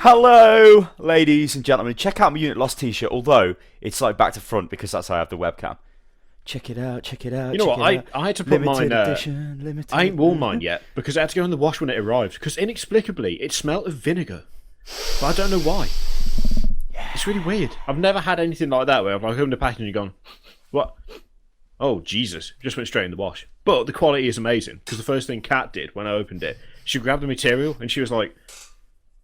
Hello, ladies and gentlemen. Check out my Unit Lost t-shirt, although it's like back to front because that's how I have the webcam. Check it out, check it out. You know check what? it out. I had to put Limited mine. edition, limited I ain't worn edition. mine yet because I had to go in the wash when it arrived. Because inexplicably, it smelled of vinegar, but I don't know why. Yeah. It's really weird. I've never had anything like that where I've like opened a package and you've gone, "What? Oh Jesus!" Just went straight in the wash. But the quality is amazing because the first thing Kat did when I opened it, she grabbed the material and she was like,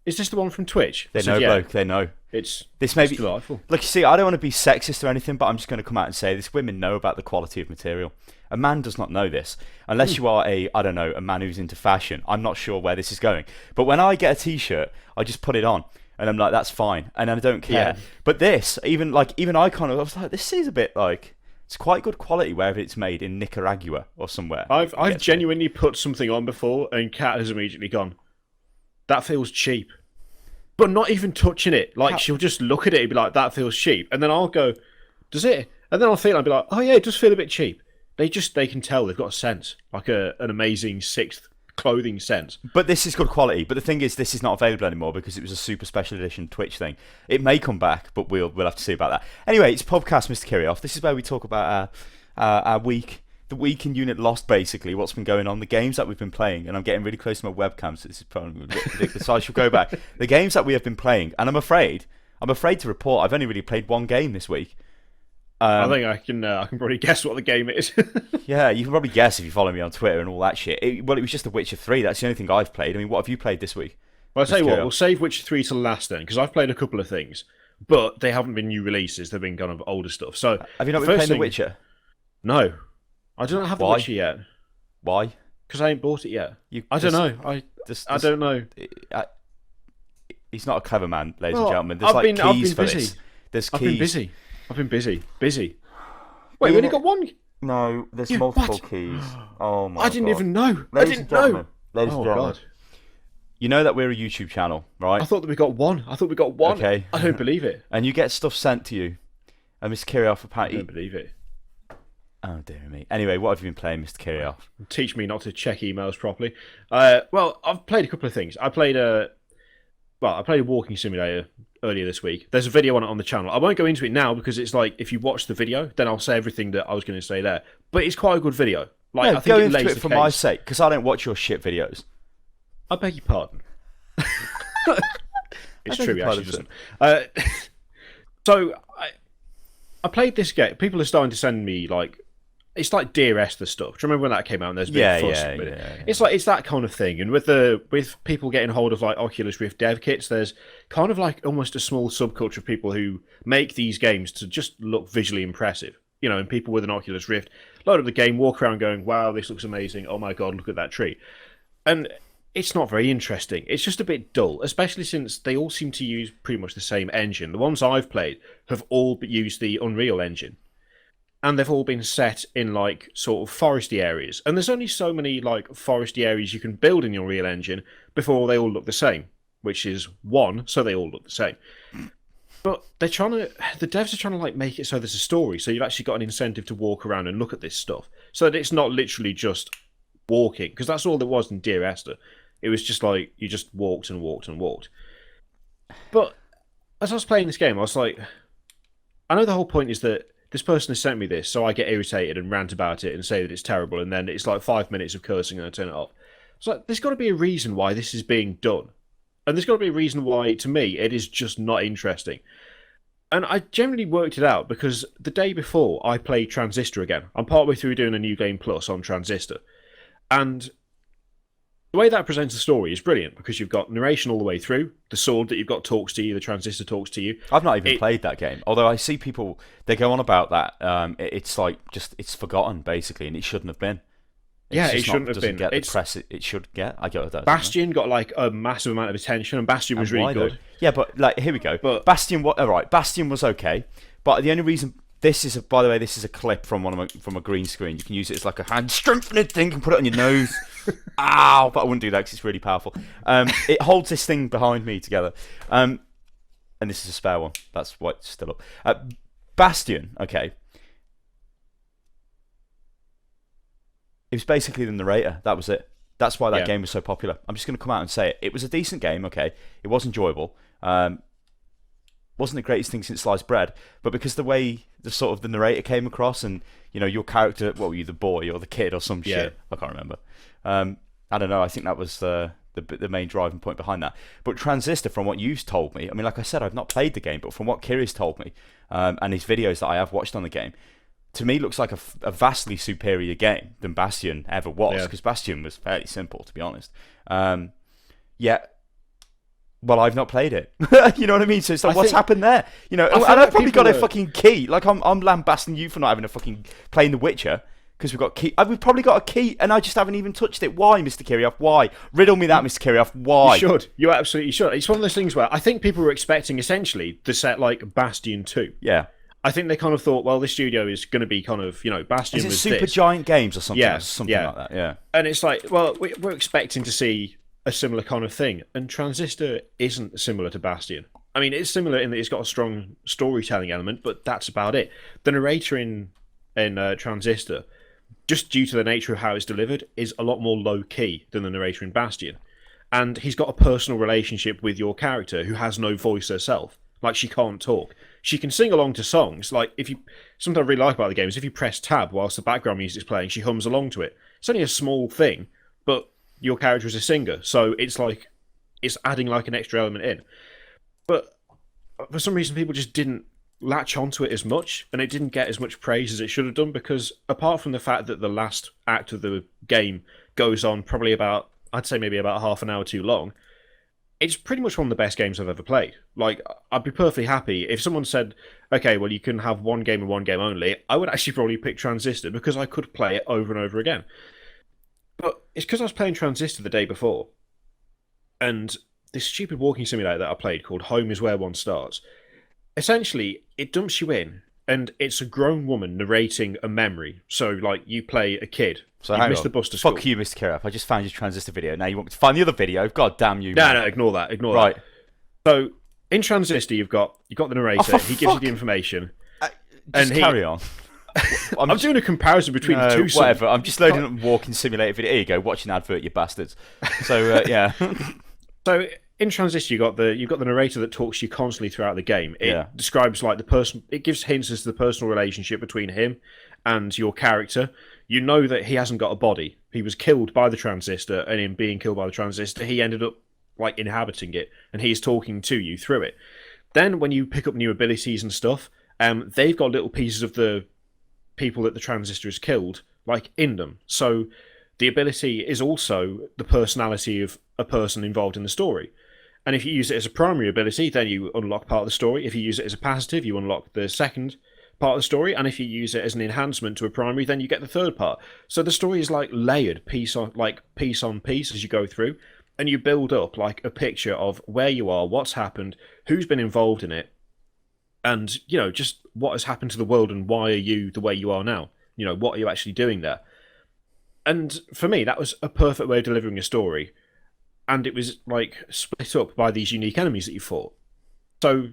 "Is this the one from Twitch?" They know, bloke. They know. It's may be delightful. Look, you see, I don't want to be sexist or anything, but I'm just going to come out and say this: women know about the quality of material. A man does not know this unless you are a man who's into fashion. I'm not sure where this is going, but when I get a t-shirt, I just put it on and I'm like, that's fine, and I don't care. Yeah. But this, even I was like, this is a bit like. It's quite good quality wherever it's made in Nicaragua or somewhere. I've genuinely put something on before and Kat has immediately gone, "That feels cheap." But not even touching it. Like, she'll just look at it and be like, "That feels cheap." And then I'll go, "Does it?" And then I'll feel it and be like, "Oh yeah, it does feel a bit cheap." They can tell they've got a sense. Like an amazing sixth clothing sense. But this is good quality. But the thing is, this is not available anymore because it was a super special edition Twitch thing. It may come back, but we'll have to see about that. Anyway, it's Pubcast, Mr. Kirioth. This is where we talk about our week. The week in Unit Lost, basically, what's been going on, the games that we've been playing, and I'm getting really close to my webcam, so this is probably ridiculous, so I shall go back. The games that we have been playing, and I'm afraid to report I've only really played one game this week. I think I can probably guess what the game is. Yeah, you can probably guess if you follow me on Twitter and all that shit. It was just The Witcher 3, that's the only thing I've played. I mean, what have you played this week? Well, I'll tell you what, we'll save Witcher 3 till last then, because I've played a couple of things, but they haven't been new releases, they've been kind of older stuff. So have you not been playing The Witcher? No. I don't have The Witcher yet. Why? Because I ain't bought it yet. I don't know. I don't know. He's not a clever man, ladies and gentlemen. There's keys for this. There's keys. I've been busy. Wait, we only got one? No, there's multiple keys. Oh my god. I didn't even know. Ladies and gentlemen. God. You know that we're a YouTube channel, right? I thought that we got one. Okay. I don't believe it. And you get stuff sent to you. And Mr. Kirioth, apparently... I don't believe it. Oh, dear me. Anyway, what have you been playing, Mr. Kirioth? Teach me not to check emails properly. Well, I've played a couple of things. I played a walking simulator earlier this week. There's a video on it on the channel. I won't go into it now because it's like, if you watch the video, then I'll say everything that I was going to say there. But it's quite a good video. Like, No, I think go it into lays it the for case. my sake, because I don't watch your shit videos. I beg your pardon. It's true, he actually doesn't. So, I played this game. People are starting to send me, like, it's like Dear Esther stuff. Do you remember when that came out and there's big fuss with it? Yeah. It's that kind of thing. And with people getting hold of like Oculus Rift dev kits, there's kind of like almost a small subculture of people who make these games to just look visually impressive. You know, and people with an Oculus Rift load up the game, walk around going, "Wow, this looks amazing. Oh my god, look at that tree." And it's not very interesting. It's just a bit dull, especially since they all seem to use pretty much the same engine. The ones I've played have all used the Unreal Engine. And they've all been set in, like, sort of foresty areas. And there's only so many, like, foresty areas you can build in your Unreal Engine before they all look the same. Which is one, so they all look the same. But the devs are trying to, like, make it so there's a story. So you've actually got an incentive to walk around and look at this stuff. So that it's not literally just walking. Because that's all there was in Dear Esther. It was just, like, you just walked and walked and walked. But as I was playing this game, I was like, I know the whole point is that this person has sent me this, so I get irritated and rant about it and say that it's terrible, and then it's like 5 minutes of cursing and I turn it off. It's like, there's got to be a reason why this is being done. And there's got to be a reason why, to me, it is just not interesting. And I generally worked it out because the day before, I played Transistor again. I'm partway through doing a New Game Plus on Transistor. And the way that presents the story is brilliant because you've got narration all the way through. The sword that you've got talks to you. The transistor talks to you. I've not even played that game. Although I see people, they go on about that. It's like, it's forgotten, basically, and it shouldn't have been. It shouldn't have been. Get the press it should get. I get that. Bastion got like a massive amount of attention, and Bastion was really good. Yeah, but like, here we go. But Bastion, Bastion was okay. But the only reason... by the way, this is a clip from from a green screen. You can use it as like a hand strengthening thing and put it on your nose. Ow! But I wouldn't do that because it's really powerful. It holds this thing behind me together. And this is a spare one. That's why it's still up. Bastion, okay. It was basically the narrator. That was it. That's why that Yeah. game was so popular. I'm just going to come out and say it. It was a decent game, okay. It was enjoyable. Wasn't the greatest thing since sliced bread, but because the way the narrator came across, and your character, what were you, the boy or the kid or some shit? I can't remember. I don't know. I think that was the main driving point behind that. But Transistor, from what you've told me, I mean, like I said, I've not played the game, but from what Kirioth told me, and his videos that I have watched on the game, to me looks like a vastly superior game than Bastion ever was, because Bastion was fairly simple, to be honest. Well, I've not played it. You know what I mean? So it's like, what's happened there? And I've probably got a fucking key. Like, I'm lambasting you for not having a fucking playing The Witcher, because we've got key. We've probably got a key, and I just haven't even touched it. Why, Mr. Kirioth? Why? Riddle me that, Mr. Kirioth. Why? You should. You absolutely should. It's one of those things where I think people were expecting essentially the set like Bastion 2. Yeah. I think they kind of thought, well, this studio is going to be kind of, Bastion Is it was Super this. Giant Games or something? Yeah, Something like that. Yeah. And it's like, well, we're expecting to see a similar kind of thing, and Transistor isn't similar to Bastion. I mean, it's similar in that it's got a strong storytelling element, but that's about it. The narrator in Transistor, just due to the nature of how it's delivered, is a lot more low key than the narrator in Bastion, and he's got a personal relationship with your character who has no voice herself. Like, she can't talk. She can sing along to songs. Like, something I really like about the game is if you press tab whilst the background music is playing, she hums along to it. It's only a small thing, but your character is a singer, so it's like it's adding like an extra element in. But for some reason, people just didn't latch onto it as much, and it didn't get as much praise as it should have done, because apart from the fact that the last act of the game goes on probably about, I'd say maybe about half an hour too long, it's pretty much one of the best games I've ever played. Like, I'd be perfectly happy if someone said, okay, well, you can have one game and one game only. I would actually probably pick Transistor, because I could play it over and over again. But it's because I was playing Transistor the day before, and this stupid walking simulator that I played called Home is Where One Starts, essentially, it dumps you in, and it's a grown woman narrating a memory. So, like, you play a kid. So you hang missed on. the bus to school. Fuck you, Mr. Kirioth. I just found your Transistor video. Now you want me to find the other video? God damn you. No, man. ignore that. Ignore Right. that. So, in Transistor, you've got the narrator. for He gives you fuck- the information. Just carry on. I'm doing a comparison between the two. Whatever. I'm just loading up walking simulator video. Here you go. Watch an advert, you bastards. So yeah. So in Transistor, you've got the narrator that talks to you constantly throughout the game. It describes like the person. It gives hints as to the personal relationship between him and your character. You know that he hasn't got a body. He was killed by the Transistor, and in being killed by the Transistor, he ended up like inhabiting it, and he's talking to you through it. Then when you pick up new abilities and stuff, they've got little pieces of the people that the Transistor has killed, like in them. So the ability is also the personality of a person involved in the story. And if you use it as a primary ability, then you unlock part of the story. If you use it as a passive, you unlock the second part of the story. And if you use it as an enhancement to a primary, then you get the third part. So the story is like layered piece on piece as you go through. And you build up like a picture of where you are, what's happened, who's been involved in it, and, just what has happened to the world and why are you the way you are now? What are you actually doing there? And for me, that was a perfect way of delivering a story. And it was, like, split up by these unique enemies that you fought. So,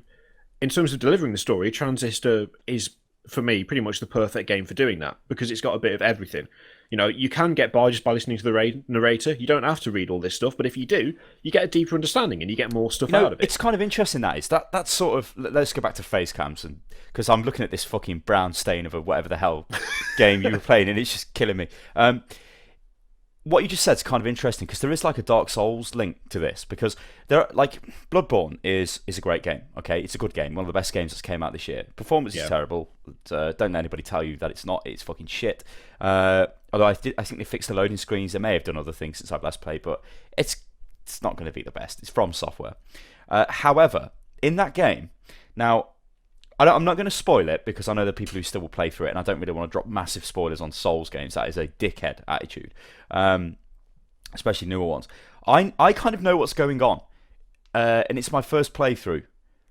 in terms of delivering the story, Transistor is, for me, pretty much the perfect game for doing that, because it's got a bit of everything. You can get by just by listening to the narrator. You don't have to read all this stuff, but if you do, you get a deeper understanding and you get more stuff out of it. It's kind of interesting that's sort of. Let's go back to face cams, and because I'm looking at this fucking brown stain of a whatever the hell game you were playing, and it's just killing me. What you just said is kind of interesting, because there is like a Dark Souls link to this, because Bloodborne is a great game. Okay, it's a good game, one of the best games that's came out this year. Performance is terrible. Don't let anybody tell you that it's not. It's fucking shit. Although I think they fixed the loading screens. They may have done other things since I've last played, but it's not going to be the best. It's From Software. However, in that game, now I'm not going to spoil it, because I know there are people who still will play through it, and I don't really want to drop massive spoilers on Souls games. That is a dickhead attitude, especially newer ones. I kind of know what's going on, and it's my first playthrough.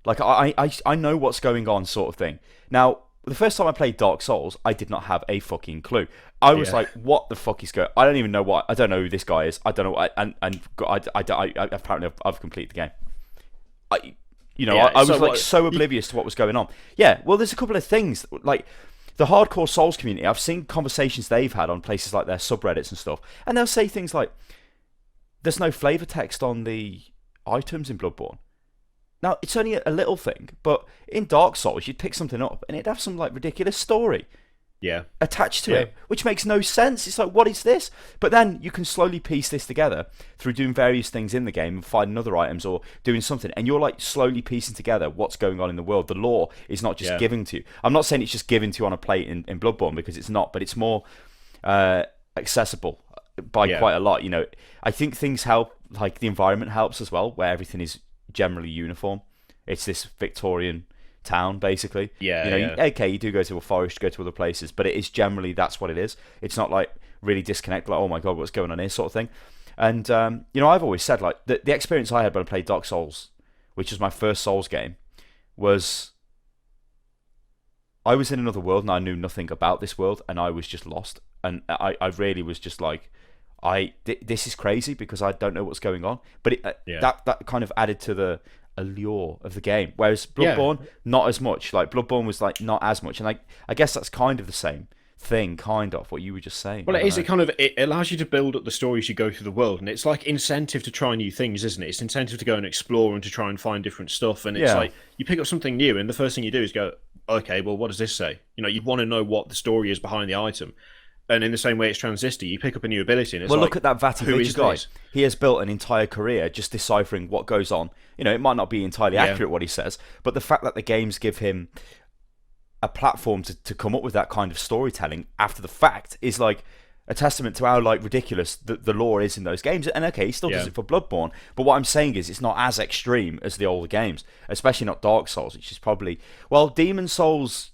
Like, I know what's going on, sort of thing. Now, the first time I played Dark Souls, I did not have a fucking clue. I was like, what the fuck is going on? I don't even know what... I don't know who this guy is. I don't know what... And apparently I've completed the game. I was so oblivious to what was going on. Yeah, well, there's a couple of things. Like, the hardcore Souls community, I've seen conversations they've had on places like their subreddits and stuff, and they'll say things like, there's no flavor text on the items in Bloodborne. Now, it's only a little thing, but in Dark Souls, you'd pick something up and it'd have some like ridiculous story attached to it, which makes no sense. It's like, what is this? But then you can slowly piece this together through doing various things in the game and finding other items or doing something, and you're like slowly piecing together what's going on in the world. The lore is not just given to you. I'm not saying it's just given to you on a plate in Bloodborne, because it's not, but it's more accessible by quite a lot. You know, I think things help, like the environment helps as well, where everything is generally uniform. It's this Victorian town, basically. Okay, you do go to a forest, go to other places, but it is generally, that's what it is. It's not like really disconnected, like, oh my god, what's going on here, sort of thing. And I've always said, like, the experience I had when I played Dark Souls, which was my first Souls game, was I was in another world and I knew nothing about this world, and I was just lost. And I really was just like, this is crazy because I don't know what's going on. But that kind of added to the allure of the game, whereas Bloodborne, not as much. Like, Bloodborne was like not as much, and I guess that's kind of the same thing, kind of what you were just saying. Well, it allows you to build up the story as you go through the world, and it's like incentive to try new things, isn't it? It's incentive to go and explore and to try and find different stuff, and it's like you pick up something new, and the first thing you do is go, okay, well, what does this say? You know, you want to know what the story is behind the item. And in the same way, it's Transistor. You pick up a new ability, and it's look at that Vati guy. He has built an entire career just deciphering what goes on. You know, it might not be entirely accurate what he says, but the fact that the games give him a platform to come up with that kind of storytelling after the fact is like a testament to how like ridiculous the lore is in those games. And okay, he still does it for Bloodborne, but what I'm saying is it's not as extreme as the older games, especially not Dark Souls, which is probably, well, Demon Souls,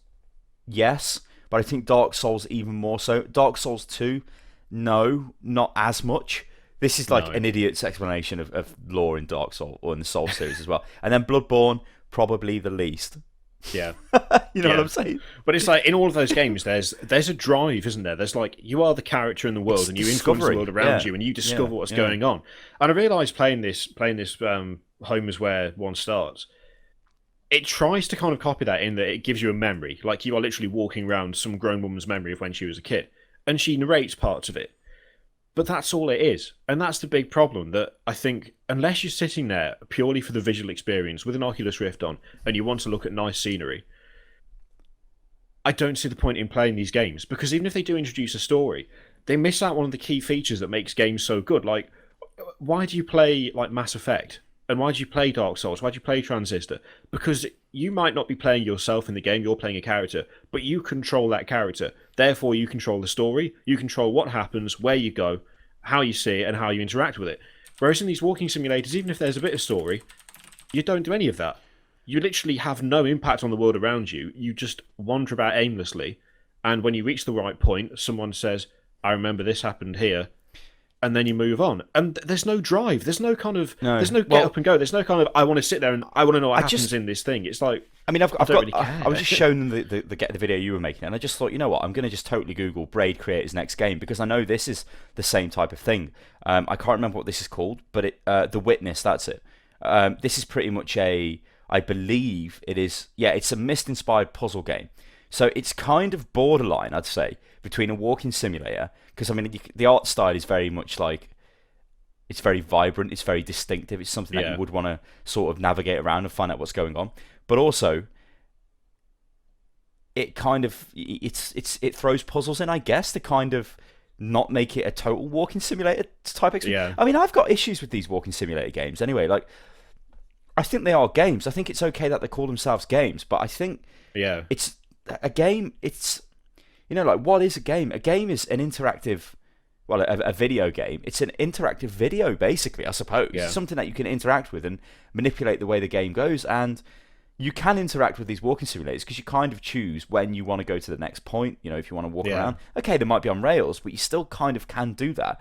yes. But I think Dark Souls even more so. Dark Souls 2, no, not as much. This is like an idiot's explanation of lore in Dark Souls, or in the Souls series as well. And then Bloodborne, probably the least. Yeah. You know what I'm saying? But it's like, in all of those games, there's a drive, isn't there? There's like, you are the character in the world, and you influence the world around you, and you discover what's going on. And I realised playing this Home is Where One Starts, it tries to kind of copy that in that it gives you a memory. Like, you are literally walking around some grown woman's memory of when she was a kid. And she narrates parts of it. But that's all it is. And that's the big problem, that I think, unless you're sitting there purely for the visual experience with an Oculus Rift on, and you want to look at nice scenery, I don't see the point in playing these games. Because even if they do introduce a story, they miss out one of the key features that makes games so good. Like, why do you play, like, Mass Effect? And why do you play Dark Souls? Why do you play Transistor? Because you might not be playing yourself in the game, you're playing a character, but you control that character. Therefore, you control the story, you control what happens, where you go, how you see it, and how you interact with it. Whereas in these walking simulators, even if there's a bit of story, you don't do any of that. You literally have no impact on the world around you. You just wander about aimlessly, and when you reach the right point, someone says, I remember this happened here, and then you move on. And there's no drive. There's no kind of... There's no get up and go. There's no kind of, I want to sit there and I want to know what happens in this thing. It's like... I mean, I was just showing them the video you were making, and I just thought, you know what, I'm going to just totally Google Braid Creator's next game, because I know this is the same type of thing. I can't remember what this is called, but The Witness, that's it. This is pretty much I believe it is... Yeah, it's a Myst-inspired puzzle game. So it's kind of borderline, I'd say, between a walking simulator, because I mean the art style is very much like, it's very vibrant, it's very distinctive, it's something that you would want to sort of navigate around and find out what's going on. But also, it kind of it throws puzzles in, I guess, to kind of not make it a total walking simulator type experience. I mean, I've got issues with these walking simulator games anyway. Like, I think they are games. I think it's okay that they call themselves games, but I think it's a game. It's, you know, like, what is a game? A game is an interactive, well, a video game. It's an interactive video, basically, I suppose. Yeah. Something that you can interact with and manipulate the way the game goes. And you can interact with these walking simulators because you kind of choose when you want to go to the next point. You know, if you want to walk around. Okay, they might be on rails, but you still kind of can do that.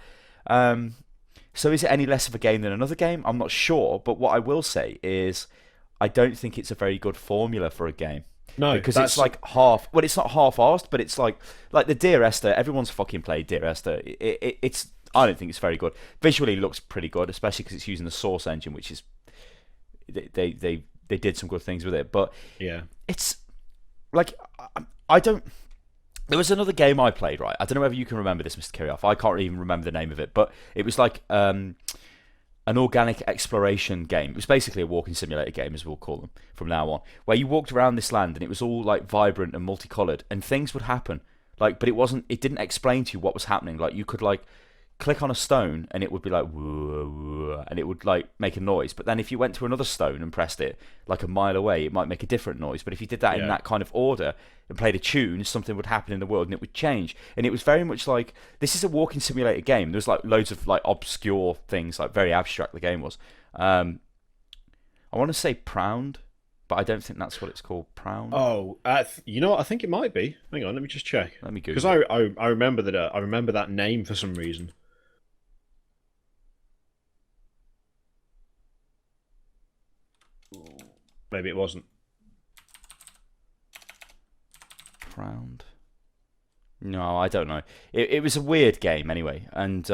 So is it any less of a game than another game? I'm not sure. But what I will say is I don't think it's a very good formula for a game. No, because it's like half. Well, it's not half-arsed, but it's like the Dear Esther. Everyone's fucking played Dear Esther. It's. I don't think it's very good. Visually, it looks pretty good, especially because it's using the Source engine, which is they did some good things with it. But it's like I don't. There was another game I played, right? I don't know whether you can remember this, Mr. Kirioth. I can't even remember the name of it, but it was like an organic exploration game. It was basically a walking simulator game, as we'll call them from now on, where you walked around this land and it was all like vibrant and multicolored, and things would happen. Like, but it didn't explain to you what was happening. Like, you could like click on a stone and it would be like whoa, whoa, and it would like make a noise. But then if you went to another stone and pressed it like a mile away, it might make a different noise. But if you did that in that kind of order and played a tune, something would happen in the world and it would change. And it was very much like, this is a walking simulator game. There was like loads of like obscure things, like very abstract the game was. I want to say Pround, but I don't think that's what it's called. Pround. Oh, you know what? I think it might be. Hang on, let me just check. Let me Google. Because I remember that I remember that name for some reason. Maybe it wasn't. Pround. No, I don't know. It was a weird game anyway, and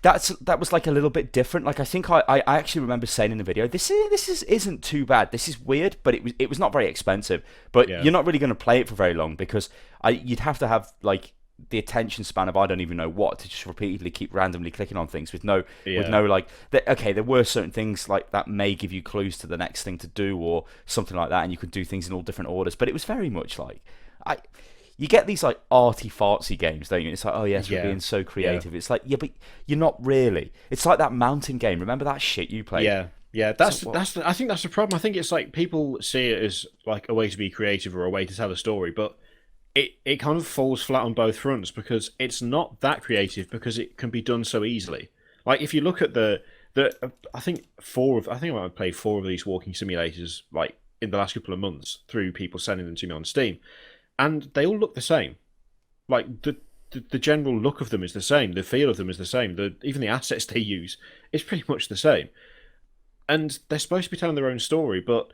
that was like a little bit different. Like, I think I actually remember saying in the video, isn't too bad. This is weird, but it was not very expensive. But you're not really going to play it for very long, because you'd have to have like the attention span of I don't even know what, to just repeatedly keep randomly clicking on things with no like okay, there were certain things like that may give you clues to the next thing to do or something like that, and you could do things in all different orders. But it was very much like you get these like arty fartsy games, don't you? It's like, oh yes, we're being so creative. It's like, yeah, but you're not really. It's like that mountain game. Remember that shit you played? Yeah, I think that's the problem. I think it's like people see it as like a way to be creative or a way to tell a story, but it kind of falls flat on both fronts, because it's not that creative, because it can be done so easily. Like, if you look at I think I might have played 4 of these walking simulators like in the last couple of months through people sending them to me on Steam, and they all look the same. Like, the general look of them is the same, the feel of them is the same, even the assets they use is pretty much the same. And they're supposed to be telling their own story, but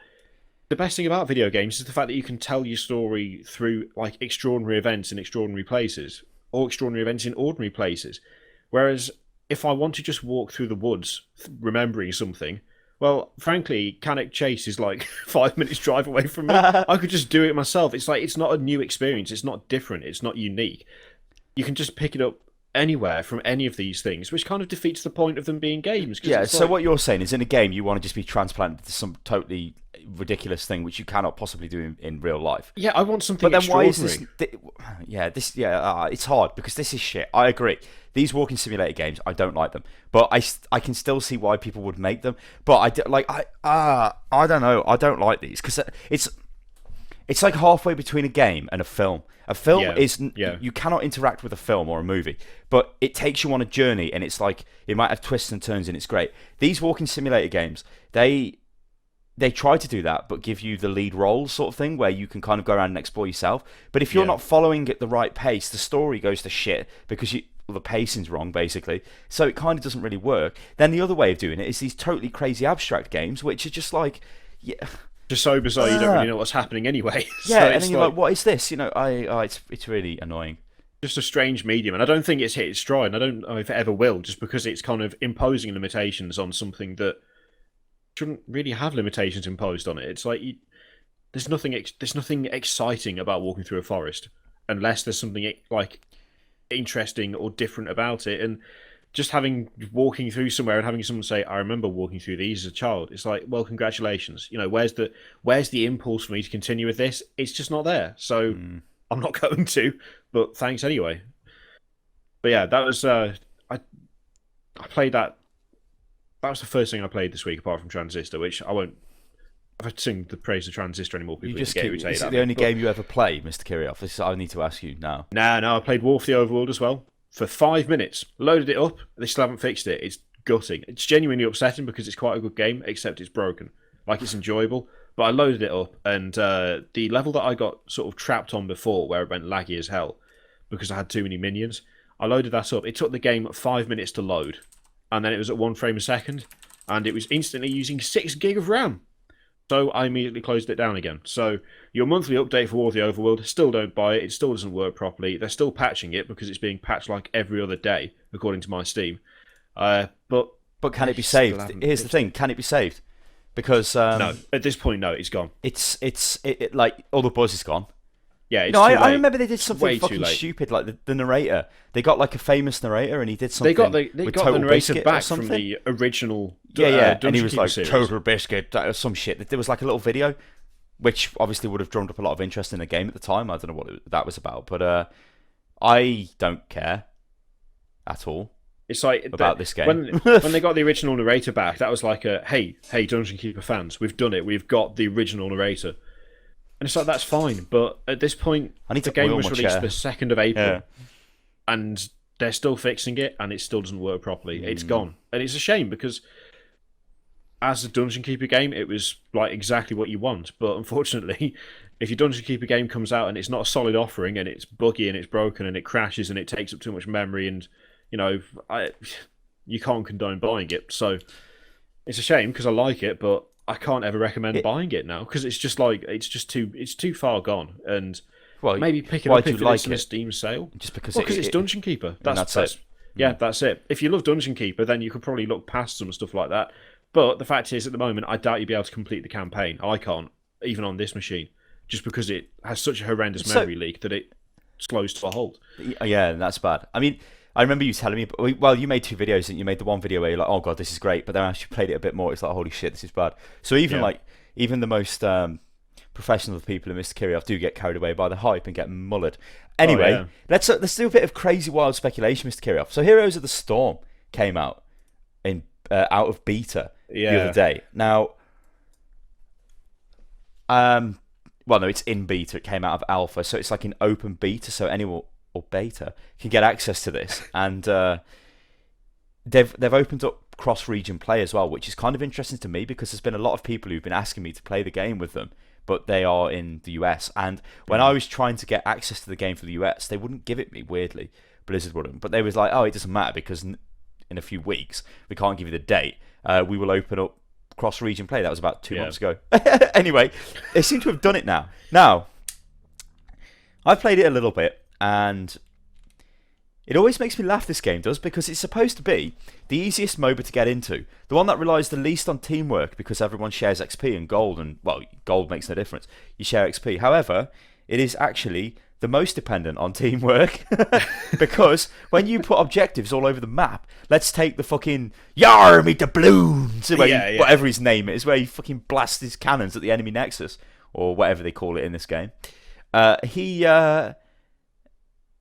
the best thing about video games is the fact that you can tell your story through like extraordinary events in extraordinary places, or extraordinary events in ordinary places. Whereas if I want to just walk through the woods remembering something, well, frankly, Cannock Chase is like 5 minutes drive away from me. I could just do it myself. It's like, it's not a new experience. It's not different. It's not unique. You can just pick it up anywhere from any of these things, which kind of defeats the point of them being games. Yeah, so what you're saying is, in a game you want to just be transplanted to some totally ridiculous thing which you cannot possibly do in real life. Yeah, I want something. But then why is this? It's hard, because this is shit. I agree. These walking simulator games, I don't like them, but I can still see why people would make them. But I don't know. I don't like these, because it's like halfway between a game and a film. A film you cannot interact with a film or a movie, but it takes you on a journey, and it's like, it might have twists and turns, and it's great. These walking simulator games, they try to do that, but give you the lead role sort of thing, where you can kind of go around and explore yourself. But if you're not following at the right pace, the story goes to shit, because the pacing's wrong, basically. So it kind of doesn't really work. Then the other way of doing it is these totally crazy abstract games, which are just like, just so bizarre you don't really know what's happening anyway. Yeah, so and then you're like, what is this? You know, it's really annoying. Just a strange medium, and I don't think it's hit its stride, and I don't know if it ever will, just because it's kind of imposing limitations on something that shouldn't really have limitations imposed on it. It's like, there's nothing exciting about walking through a forest, unless there's something like interesting or different about it. And just walking through somewhere and having someone say, I remember walking through these as a child, it's like, well, congratulations. You know, where's the impulse for me to continue with this? It's just not there. So I'm not going to, but thanks anyway. But yeah, that was I played that. That was the first thing I played this week, apart from Transistor, which I won't. If I sing the praise of Transistor anymore, people just get irritated. Is it the only game you ever play, Mr. Kirioth? This I need to ask you now. No, I played War for the Overworld as well for 5 minutes. Loaded it up. They still haven't fixed it. It's gutting. It's genuinely upsetting, because it's quite a good game, except it's broken. Like, it's enjoyable, but I loaded it up, and the level that I got sort of trapped on before, where it went laggy as hell because I had too many minions, I loaded that up. It took the game 5 minutes to load, and then it was at 1 frame a second, and it was instantly using 6 gig of RAM. So I immediately closed it down again. So your monthly update for War of the Overworld, still don't buy it. It still doesn't work properly. They're still patching it, because it's being patched like every other day, according to my Steam. But can it be saved? Here's the thing: can it be saved? Because no, at this point, no, it's gone. It's like all the buzz is gone. Yeah, You it's know, too I late. remember they did something Way too fucking late. stupid, like the narrator. They got like a famous narrator, and he did something. They with got Total the narrator Biscuit or back something. from the original And he Dungeon was Keeper like series. Total Biscuit, that was some shit. There was like a little video, which obviously would have drummed up a lot of interest in the game at the time. I don't know what that was about, but I don't care at all. It's like about this game. when they got the original narrator back, that was like hey Dungeon Keeper fans, we've done it. We've got the original narrator. And it's like, that's fine, but at this point, I need the to game oil was my released chair. the 2nd of April, Yeah. and they're still fixing it, and it still doesn't work properly. It's gone. And it's a shame, because as a Dungeon Keeper game, it was like exactly what you want. But unfortunately, if your Dungeon Keeper game comes out and it's not a solid offering, and it's buggy, and it's broken, and it crashes, and it takes up too much memory, and, you know, you can't condone buying it. So it's a shame, because I like it, but I can't ever recommend buying it now, because it's just like it's too far gone. And maybe pick it up if it's in a Steam sale, just because it's Dungeon Keeper. That's it. Yeah, that's it. If you love Dungeon Keeper, then you could probably look past some stuff like that. But the fact is, at the moment, I doubt you'll be able to complete the campaign. I can't, even on this machine, just because it has such a horrendous memory leak that it slows to a halt. Yeah, that's bad. I mean, I remember you telling me, well, you made 2 videos, and you made the one video where you're like, oh god, this is great, but then as you played it a bit more, it's like, holy shit, this is bad. So even the most professional of people in Mr. Kirioth do get carried away by the hype and get mullered. Anyway, let's do a bit of crazy wild speculation, Mr. Kirioth. So Heroes of the Storm came out in out of beta the other day. Now, well, no, it's in beta. It came out of alpha, so it's like an open beta, so anyone or beta can get access to this, and they've opened up cross-region play as well, which is kind of interesting to me, because there's been a lot of people who've been asking me to play the game with them, but they are in the US, and when I was trying to get access to the game for the US, they wouldn't give it me, weirdly. Blizzard wouldn't, but they was like, oh, it doesn't matter, because in a few weeks we can't give you the date, we will open up cross-region play. That was about 2 months ago. Anyway, they seem to have done it now. I've played it a little bit, and it always makes me laugh, this game does, because it's supposed to be the easiest MOBA to get into, the one that relies the least on teamwork, because everyone shares XP and gold, and, well, gold makes no difference, you share XP. However, it is actually the most dependent on teamwork, because when you put objectives all over the map, let's take the fucking Yar me doubloons, whatever his name is, where he fucking blasts his cannons at the enemy nexus, or whatever they call it in this game.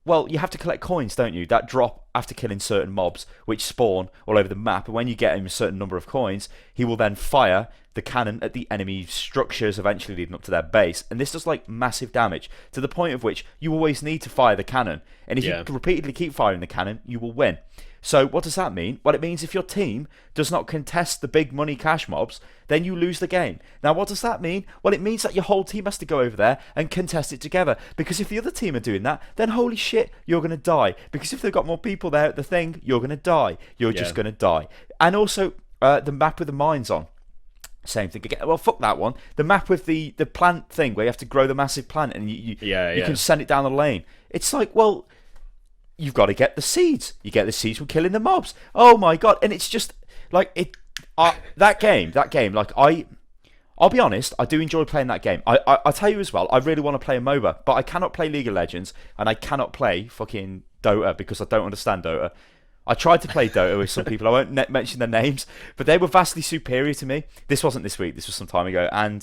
Well, you have to collect coins, don't you? That drop after killing certain mobs, which spawn all over the map. And when you get him a certain number of coins, he will then fire the cannon at the enemy structures, eventually leading up to their base. And this does like massive damage, to the point of which you always need to fire the cannon. And if you repeatedly keep firing the cannon, you will win. So what does that mean? Well, it means if your team does not contest the big money cash mobs, then you lose the game. Now, what does that mean? Well, it means that your whole team has to go over there and contest it together. Because if the other team are doing that, then holy shit, you're going to die. Because if they've got more people there at the thing, you're going to die. You're just going to die. And also, the map with the mines on. Same thing again. Well, fuck that one. The map with the plant thing, where you have to grow the massive plant and you can send it down the lane. It's like, well, you've got to get the seeds. You get the seeds from killing the mobs. Oh my god! And it's just like that game. Like I'll be honest. I do enjoy playing that game. I tell you as well. I really want to play a MOBA, but I cannot play League of Legends, and I cannot play fucking Dota, because I don't understand Dota. I tried to play Dota with some people. I won't mention their names, but they were vastly superior to me. This wasn't this week. This was some time ago. And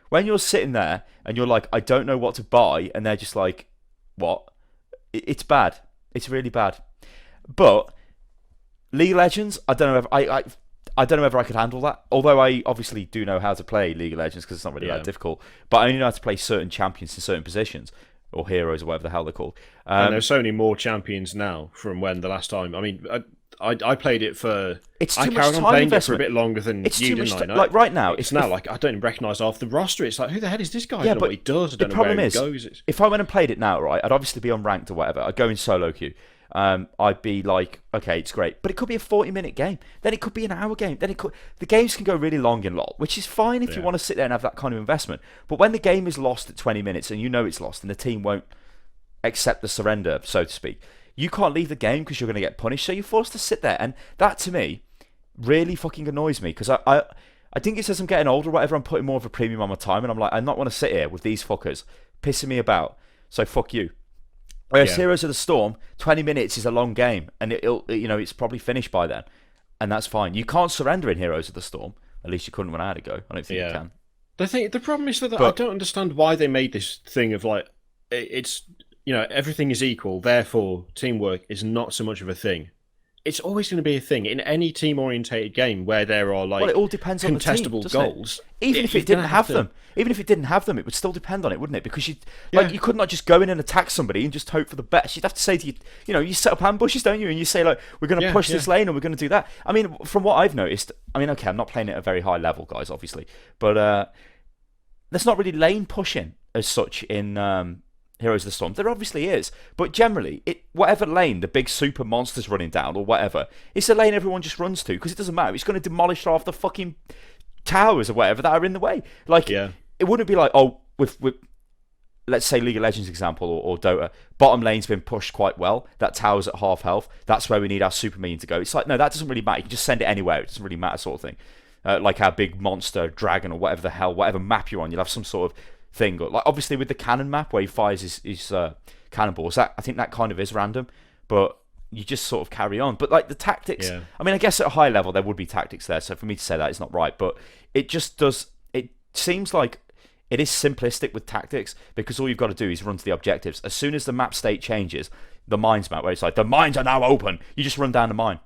when you're sitting there and you're like, I don't know what to buy, and they're just like, what? It's bad. It's really bad. But League of Legends, I don't know if I don't know whether I could handle that. Although I obviously do know how to play League of Legends, because it's not really that difficult. But I only know how to play certain champions in certain positions, or heroes, or whatever the hell they're called. And there's so many more champions now from when the last time. I mean, I played it for. It's too I much carried on time playing investment. it for a bit longer than it's you too did. much like right now. It's now like I don't even recognise half the roster. It's like, who the hell is this guy? I don't know what he does. I don't know where he goes. If I went and played it now, right, I'd obviously be on ranked or whatever. I'd go in solo queue. I'd be like, okay, it's great, but it could be a 40-minute game. Then it could be an hour game. Then the games can go really long in LoL, which is fine if you want to sit there and have that kind of investment. But when the game is lost at 20 minutes and you know it's lost and the team won't accept the surrender, so to speak, you can't leave the game because you're going to get punished. So you're forced to sit there, and that to me really fucking annoys me, because I think it's as I'm getting older or whatever, I'm putting more of a premium on my time, and I'm like, I not want to sit here with these fuckers pissing me about So fuck you. Whereas Yeah. Heroes of the Storm, 20 minutes is a long game, and it's probably finished by then, and that's fine. You can't surrender in Heroes of the Storm. At least you couldn't when I had to go. I don't think you Yeah. can. The problem is that I But don't understand why they made this thing of like it's everything is equal, therefore teamwork is not so much of a thing. It's always going to be a thing in any team-orientated game where there are like well, it all depends on the team, contestable doesn't it? goals. Even if you're it didn't gonna have to- them, it would still depend on it, wouldn't it? Because you Yeah. you could not just go in and attack somebody and just hope for the best. You'd have to say to you set up ambushes, don't you? And you say like, we're going to push this lane and we're going to do that. I mean, from what I've noticed, okay, I'm not playing it at a very high level, guys, obviously, but there's not really lane pushing as such in Heroes of the Storm. There obviously is, but generally, whatever lane the big super monster's running down or whatever, it's a lane everyone just runs to because it doesn't matter. It's going to demolish half the fucking towers or whatever that are in the way. Like, it wouldn't be like, with let's say League of Legends example or Dota, bottom lane's been pushed quite well. That tower's at half health. That's where we need our super minion to go. It's like, no, that doesn't really matter. You can just send it anywhere. It doesn't really matter, sort of thing. Like our big monster dragon or whatever map you're on, you'll have some sort of thing. Like obviously with the cannon map where he fires his cannonballs, I think that kind of is random, but you just sort of carry on. But like the tactics, I mean, I guess at a high level there would be tactics there. So for me to say that is not right, but it just does. It seems like it is simplistic with tactics because all you've got to do is run to the objectives. As soon as the map state changes, the mines map where it's like the mines are now open, you just run down the mine.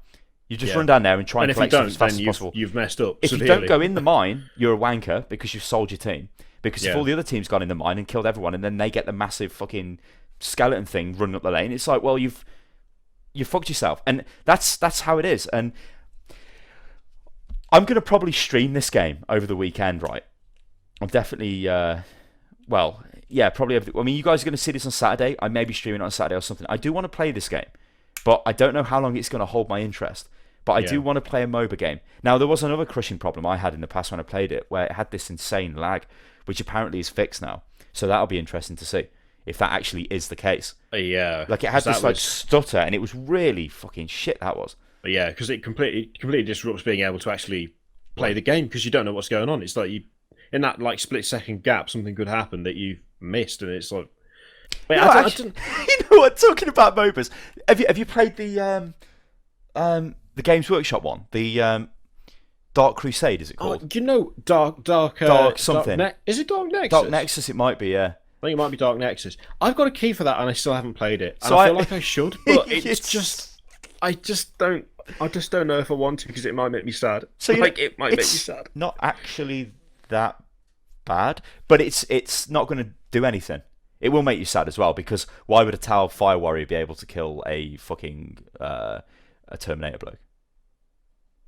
You just run down there and try and collect stuff as fast as possible. You've messed up. If severely. you don't go in the mine, you're a wanker because you've sold your team. Because if all the other teams gone in the mine and killed everyone, and then they get the massive fucking skeleton thing running up the lane, it's like, well, you've fucked yourself, and that's how it is. And I'm gonna probably stream this game over the weekend, right? I'm definitely, probably. I mean, you guys are gonna see this on Saturday. I may be streaming it on Saturday or something. I do want to play this game, but I don't know how long it's gonna hold my interest. But I do want to play a MOBA game. Now, there was another crushing problem I had in the past when I played it, where it had this insane lag, which apparently is fixed now. So that'll be interesting to see if that actually is the case. Yeah. Like, it had this stutter, and it was really fucking shit, that was. Yeah, because it completely disrupts being able to actually play the game because you don't know what's going on. It's like in that like split-second gap, something could happen that you've missed, and it's like... Wait, you know what? Talking about MOBAs, have you played the Games Workshop one, the Dark Crusade, is it called? Dark something. Is it Dark Nexus? Dark Nexus, it might be, yeah. I think it might be Dark Nexus. I've got a key for that, and I still haven't played it. And So I feel like I should, but it's just, I just don't know if I want to because it might make me sad. So it might make me sad. Not actually that bad, but it's not going to do anything. It will make you sad as well because why would a Tau Fire Warrior be able to kill a fucking a Terminator bloke?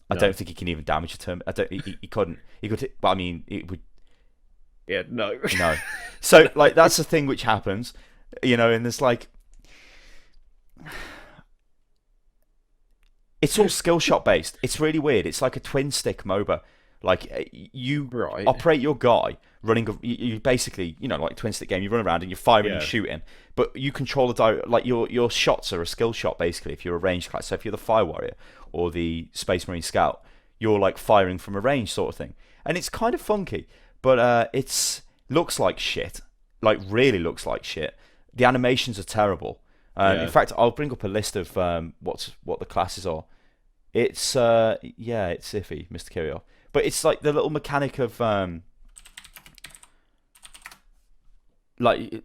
I don't think he can even damage a Terminator. He couldn't. He could, but I mean, it would. Yeah, no. No. So like that's the thing which happens, and there's like. It's all skill shot based. It's really weird. It's like a twin stick MOBA. Like you operate your guy running. You basically, like twin stick game. You run around and you're firing and shooting, but you control like your shots are a skill shot basically. If you're a ranged class, so if you're the Fire Warrior or the Space Marine Scout, you're like firing from a range sort of thing, and it's kind of funky, but looks like shit. Like really looks like shit. The animations are terrible. In fact, I'll bring up a list of what the classes are. It's it's iffy, Mr. Kirioth. But it's like the little mechanic of like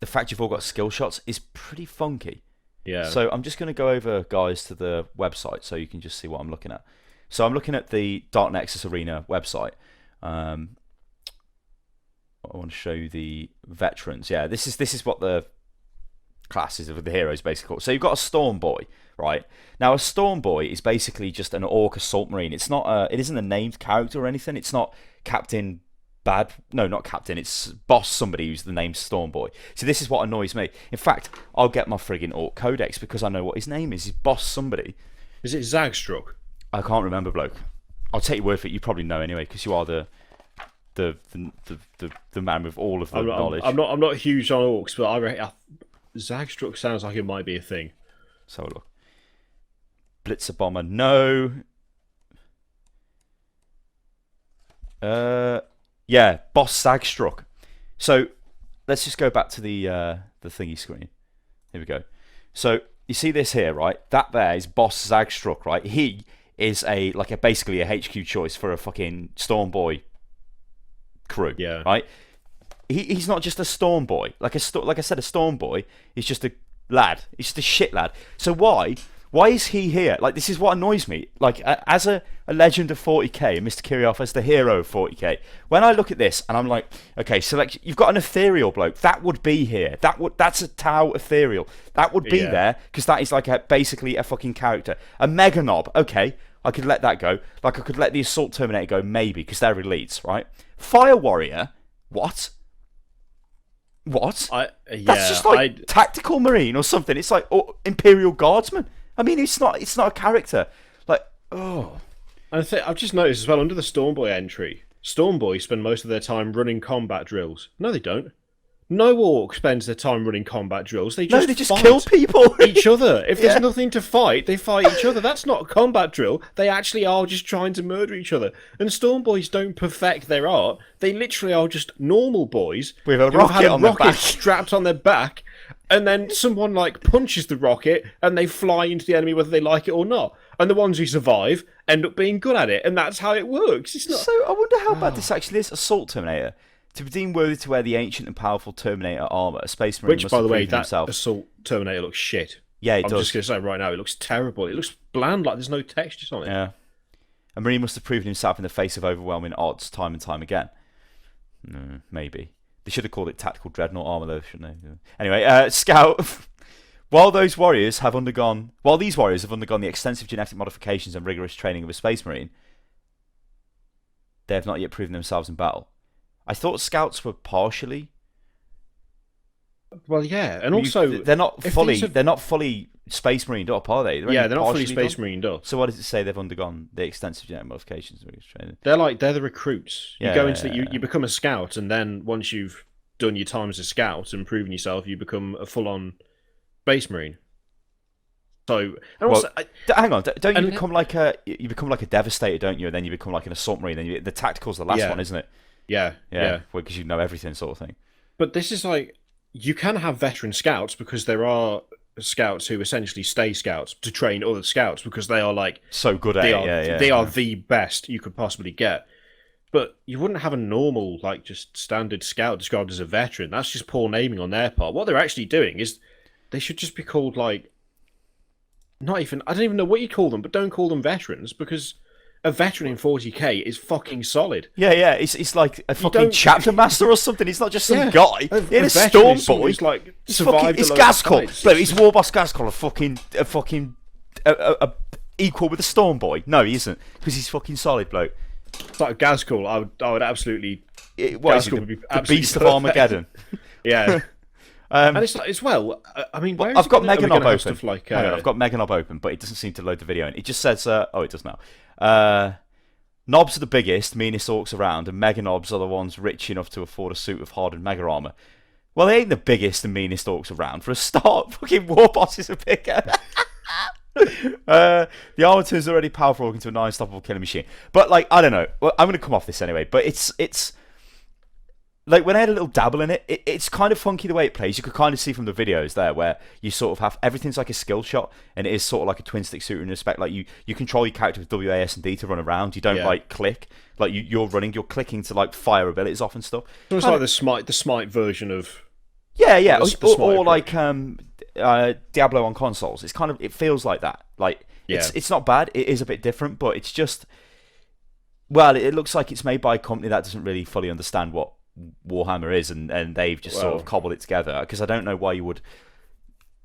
the fact you've all got skill shots is pretty funky. Yeah. So I'm just going to go over, guys, to the website so you can just see what I'm looking at. So I'm looking at the Dark Nexus Arena website. I want to show you the veterans. Yeah, this is what the classes of the heroes basically called. So you've got a Storm Boy, right? Now a Storm Boy is basically just an Orc Assault Marine. It's not it isn't a named character or anything. It's not Captain Bad. No, not Captain. It's Boss somebody who's the name Storm Boy. So this is what annoys me. In fact, I'll get my friggin' Orc Codex because I know what his name is. He's Boss somebody. Is it Zagstruck? I can't remember, bloke. I'll take your word for it. You probably know anyway because you are the man with all of the knowledge. I'm not huge on orcs, but I reckon Zagstruck sounds like it might be a thing. So look, Blitzer Bomber, no. Boss Zagstruck. So let's just go back to the the thingy screen. Here we go. So you see this here, right? That there is Boss Zagstruck, right? He is basically a HQ choice for a fucking Storm Boy crew, right? He's not just a Storm Boy. Like I said, a Storm Boy is just a lad. He's just a shit lad. So why is he here? Like, this is what annoys me. Like, as a legend of 40k, Mr. Kirioth as the hero of 40k, when I look at this and I'm like, okay, so like, you've got an ethereal bloke. That would be here. That's a Tau ethereal. That would be there, because that is like basically a fucking character. A Mega Knob, okay, I could let that go. Like, I could let the Assault Terminator go, maybe, because they're elites, right? Fire Warrior, what? That's just like Tactical Marine or something. It's like Imperial Guardsman. I mean, it's not a character. Like, oh. I've just noticed as well, under the Stormboy entry, Stormboy spend most of their time running combat drills. No, they don't. No orc spends their time running combat drills. They just kill people. each other. If there's nothing to fight, they fight each other. That's not a combat drill. They actually are just trying to murder each other. And Stormboys don't perfect their art. They literally are just normal boys with a rocket on their back, strapped on their back, and then someone like punches the rocket and they fly into the enemy whether they like it or not. And the ones who survive end up being good at it, and that's how it works. It's not. So I wonder how bad this actually is. Assault Terminator. To be deemed worthy to wear the ancient and powerful Terminator armor, a Space Marine Which, must by the way, that himself. Assault Terminator looks shit. Yeah, it does. I'm just going to say right now, it looks terrible. It looks bland, like there's no textures on it. Yeah. A Marine must have proven himself in the face of overwhelming odds time and time again. Maybe. They should have called it Tactical Dreadnought armor, though, shouldn't they? Anyway, Scout. While these warriors have undergone the extensive genetic modifications and rigorous training of a Space Marine, they have not yet proven themselves in battle. I thought Scouts were partially. Well, yeah, and also they're not fully Space Marined up, are they? They're not fully Space Marined up. So what does it say they've undergone the extensive genetic modifications and rigorous training? They're the recruits. You go into you become a Scout, and then once you've done your time as a Scout and proven yourself, you become a full-on Space Marine. So, and also, hang on, don't you become like a Devastator, don't you? And then you become like an Assault Marine. Then the Tactical's the last one, isn't it? Yeah. Because you know everything, sort of thing. But this is like, you can have veteran Scouts, because there are Scouts who essentially stay Scouts to train other Scouts, because they are like so good at it. They are the best you could possibly get. But you wouldn't have a normal, like, just standard Scout described as a veteran. That's just poor naming on their part. What they're actually doing is they should just be called, like, I don't even know what you call them, but don't call them veterans, because a veteran in 40k is fucking solid. Yeah. It's like a fucking chapter master or something. It's not just some guy. It's a Storm Boy. He's like survived. It's Gaskell. But it's War Boss Gaskell, a fucking equal with a Storm Boy. No, he isn't, because he's fucking solid, bloke. It's like Gaskell. I would absolutely. Gaskell would be the Beast of Armageddon. Yeah. And it's like, as well, I mean, I've got Mega Knob open. I've got Mega Knob open, but it doesn't seem to load the video in. It just says, it does now. Knobs are the biggest, meanest orcs around, and Mega Knobs are the ones rich enough to afford a suit of hardened Mega Armor. Well, they ain't the biggest and meanest orcs around. For a start, fucking War Bosses are bigger. The armor turns already powerful into a non-stoppable killing machine. But, like, I don't know. Well, I'm going to come off this anyway, but it's like, when I had a little dabble in it, it's kind of funky the way it plays. You could kind of see from the videos there where you sort of have everything's like a skill shot, and it is sort of like a twin stick shooter in respect. Like, you control your character with WAS and D to run around. You don't like click. Like, you're clicking to like fire abilities off and stuff. So it's like the Smite version of or like Diablo on consoles. It's kind of, it feels like that. Like, it's not bad. It is a bit different, but it's just, well, it looks like it's made by a company that doesn't really fully understand what Warhammer is, and they've just sort of cobbled it together, because I don't know why you would.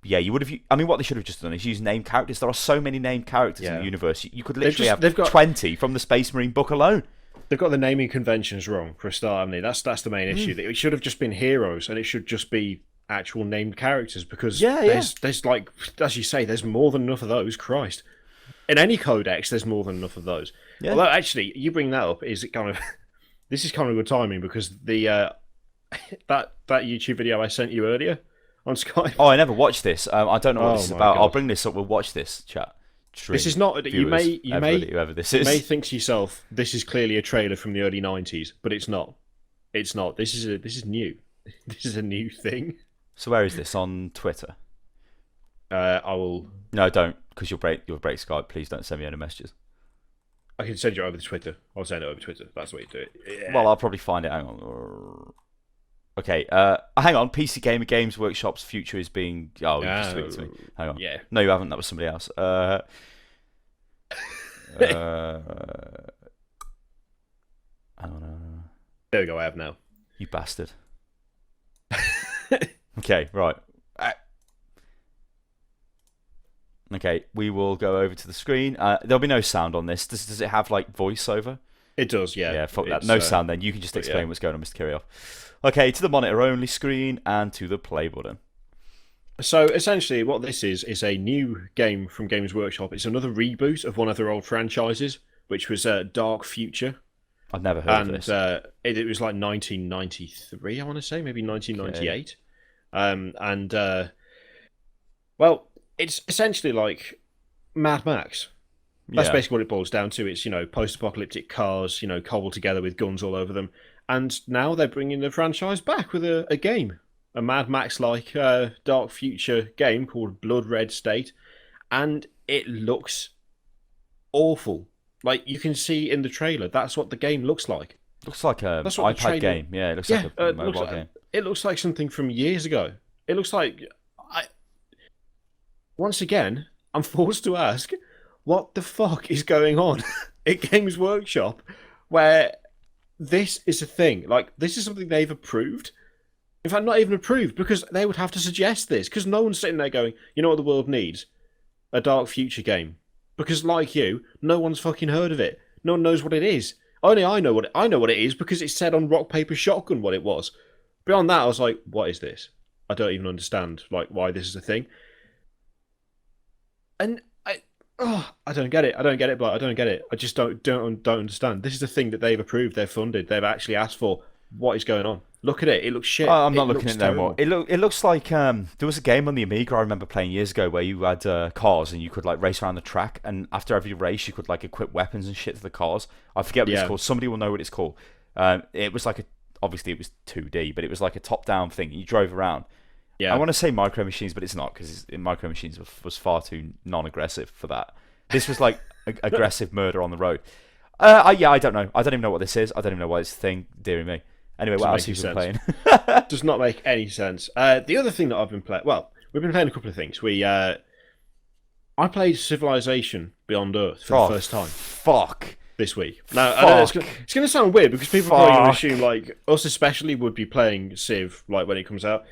Yeah, you would have. I mean, what they should have just done is use named characters. There are so many named characters in the universe. You could literally have 20 from the Space Marine book alone. They've got the naming conventions wrong for a start, haven't they? That's the main issue. It should have just been heroes, and it should just be actual named characters, because there's like, as you say, there's more than enough of those. Christ, in any codex, there's more than enough of those. Yeah. Although, actually, you bring that up, is it kind of. This is kind of good timing, because the that YouTube video I sent you earlier on Skype. Oh, I never watched this. I don't know what this is about. God. I'll bring this up. We'll watch this chat. This is not. Viewers, you may think to yourself, this is clearly a trailer from the early 90s, but it's not. It's not. This is new. This is a new thing. So where is this on Twitter? I will. No, don't, because you'll break Skype. Please don't send me any messages. I can send you over to Twitter. I'll send it over Twitter. That's the way you do it. Yeah. Well, I'll probably find it. Hang on. Okay. Hang on. PC Gamer Games Workshop's future is being. Oh, you just tweeted to me. Hang on. Yeah. No, you haven't. That was somebody else. Hang on. There we go. I have now. You bastard. Okay. Right. Okay, we will go over to the screen. There'll be no sound on this. Does it have like voiceover? It does, yeah. Yeah, fuck that. No sound then. You can just explain what's going on, Mr. Kirioth. Okay, to the monitor only screen and to the play button. So essentially, what this is a new game from Games Workshop. It's another reboot of one of their old franchises, which was Dark Future. I've never heard of this. It was like 1993, I want to say, maybe 1998. Okay. Well, it's essentially like Mad Max. That's basically what it boils down to. It's, post-apocalyptic cars, cobbled together with guns all over them. And now they're bringing the franchise back with a game. A Mad Max-like Dark Future game called Blood Red State. And it looks awful. Like, you can see in the trailer, that's what the game looks like. Looks like an iPad game. Yeah, it looks like a mobile game. It looks like something from years ago. It looks like... Once again, I'm forced to ask, what the fuck is going on at Games Workshop where this is a thing? Like, this is something they've approved? In fact, not even approved, because they would have to suggest this, because no one's sitting there going, you know what the world needs? A Dark Future game. Because, like you, no one's fucking heard of it. No one knows what it is. Only I know what it is, because it said on Rock, Paper, Shotgun what it was. Beyond that, I was like, what is this? I don't even understand, like, why this is a thing. And I don't get it. I don't get it, but I don't get it. I just don't understand. This is the thing that they've approved, they've funded, they've actually asked for. What is going on? Look at it. It looks shit. I'm not looking at it no more. It looks like there was a game on the Amiga I remember playing years ago where you had cars and you could like race around the track, and after every race you could like equip weapons and shit to the cars. I forget what it's called. Somebody will know what it's called. It was like obviously it was 2D, but it was like a top-down thing. You drove around. Yeah. I want to say Micro Machines, but it's not, because Micro Machines was far too non-aggressive for that. This was like aggressive murder on the road. I don't know. I don't even know what this is. I don't even know why it's a thing. Dear me. Anyway, what else have you been playing? Does not make any sense. The other thing that I've been playing... Well, we've been playing a couple of things. I played Civilization Beyond Earth for the first time. Fuck. This week. Now, I know it's going to sound weird, because people probably going to assume, like, us especially would be playing Civ, like, when it comes out.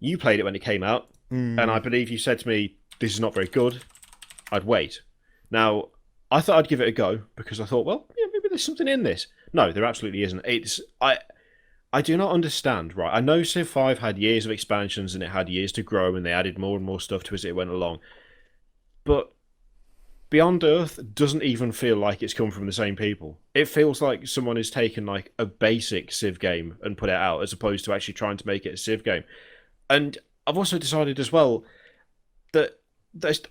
You played it when it came out, and I believe you said to me, this is not very good. I'd wait. Now, I thought I'd give it a go, because I thought, well, yeah, maybe there's something in this. No, there absolutely isn't. I do not understand, right? I know Civ 5 had years of expansions, and it had years to grow, and they added more and more stuff to it as it went along. But Beyond Earth doesn't even feel like it's come from the same people. It feels like someone has taken, like, a basic Civ game and put it out, as opposed to actually trying to make it a Civ game. And I've also decided as well that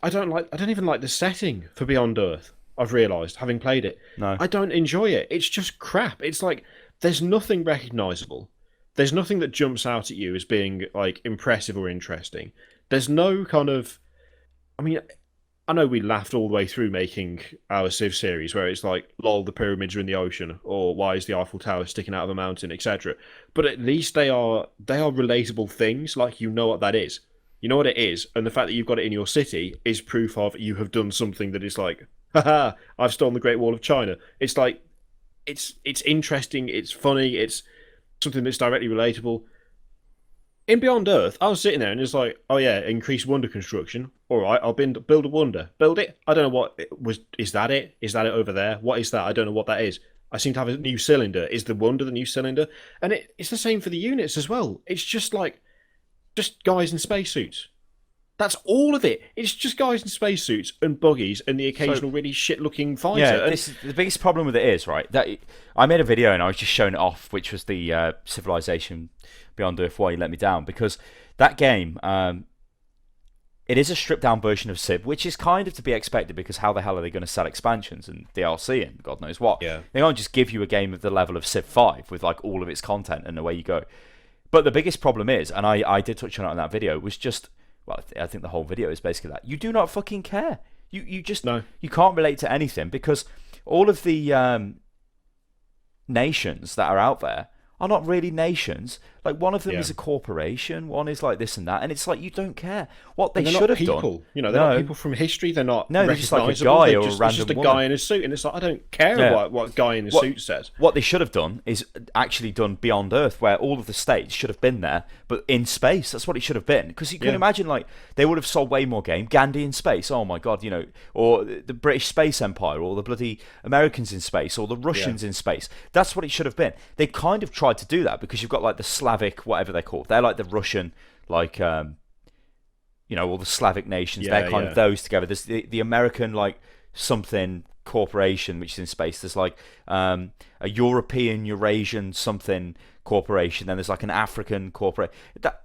I don't even like the setting for Beyond Earth. I've realised, having played it. No. I don't enjoy it. It's just crap. It's like, there's nothing recognisable. There's nothing that jumps out at you as being, like, impressive or interesting. There's no kind of... I mean, I know we laughed all the way through making our Civ series, where it's like, lol, the pyramids are in the ocean, or why is the Eiffel Tower sticking out of a mountain, etc. But at least they are relatable things, like, you know what that is. You know what it is, and the fact that you've got it in your city is proof of you have done something that is like, haha, I've stolen the Great Wall of China. It's like, it's interesting, it's funny, it's something that's directly relatable. In Beyond Earth, I was sitting there and it's like, oh yeah, increase wonder construction. All right, I'll build a wonder. Build it. I don't know what it was. Is that it? Is that it over there? What is that? I don't know what that is. I seem to have a new cylinder. Is the wonder the new cylinder? And it's the same for the units as well. It's just like, just guys in spacesuits. That's all of it. It's just guys in spacesuits and buggies and the occasional really shit-looking fighter. Yeah, the biggest problem with it is, right, that I made a video and I was just showing it off, which was the Civilization Beyond Earth, Why You Let Me Down, because that game, it is a stripped-down version of Civ, which is kind of to be expected, because how the hell are they going to sell expansions and DLC and God knows what? Yeah. They can't just give you a game of the level of Civ 5 with like all of its content and away you go. But the biggest problem is, and I did touch on it in that video, was just, well, I think the whole video is basically that. You do not fucking care. You just, No. you can't relate to anything because all of the nations that are out there are not really nations. Like, one of them is a corporation, one is like this and that, and it's like, you don't care. What they should have done. You know, they're not people from history, they're not they're just like a recognizable, guy they're or a just, random it's just a woman. guy in a suit, and it's like, I don't care what a guy in a suit says. What they should have done is actually done Beyond Earth, where all of the states should have been there, but in space. That's what it should have been. Because you can imagine, like, they would have sold way more game. Gandhi in space, oh my god, you know, or the British Space Empire, or the bloody Americans in space, or the Russians in space. That's what it should have been. They kind of tried to do that because you've got like the Slavic, whatever they're called. They're like the Russian, like, you know, all the Slavic nations. They're kind of those together. There's the American, like, something corporation which is in space. There's like a European Eurasian something corporation. Then there's like an African corporation.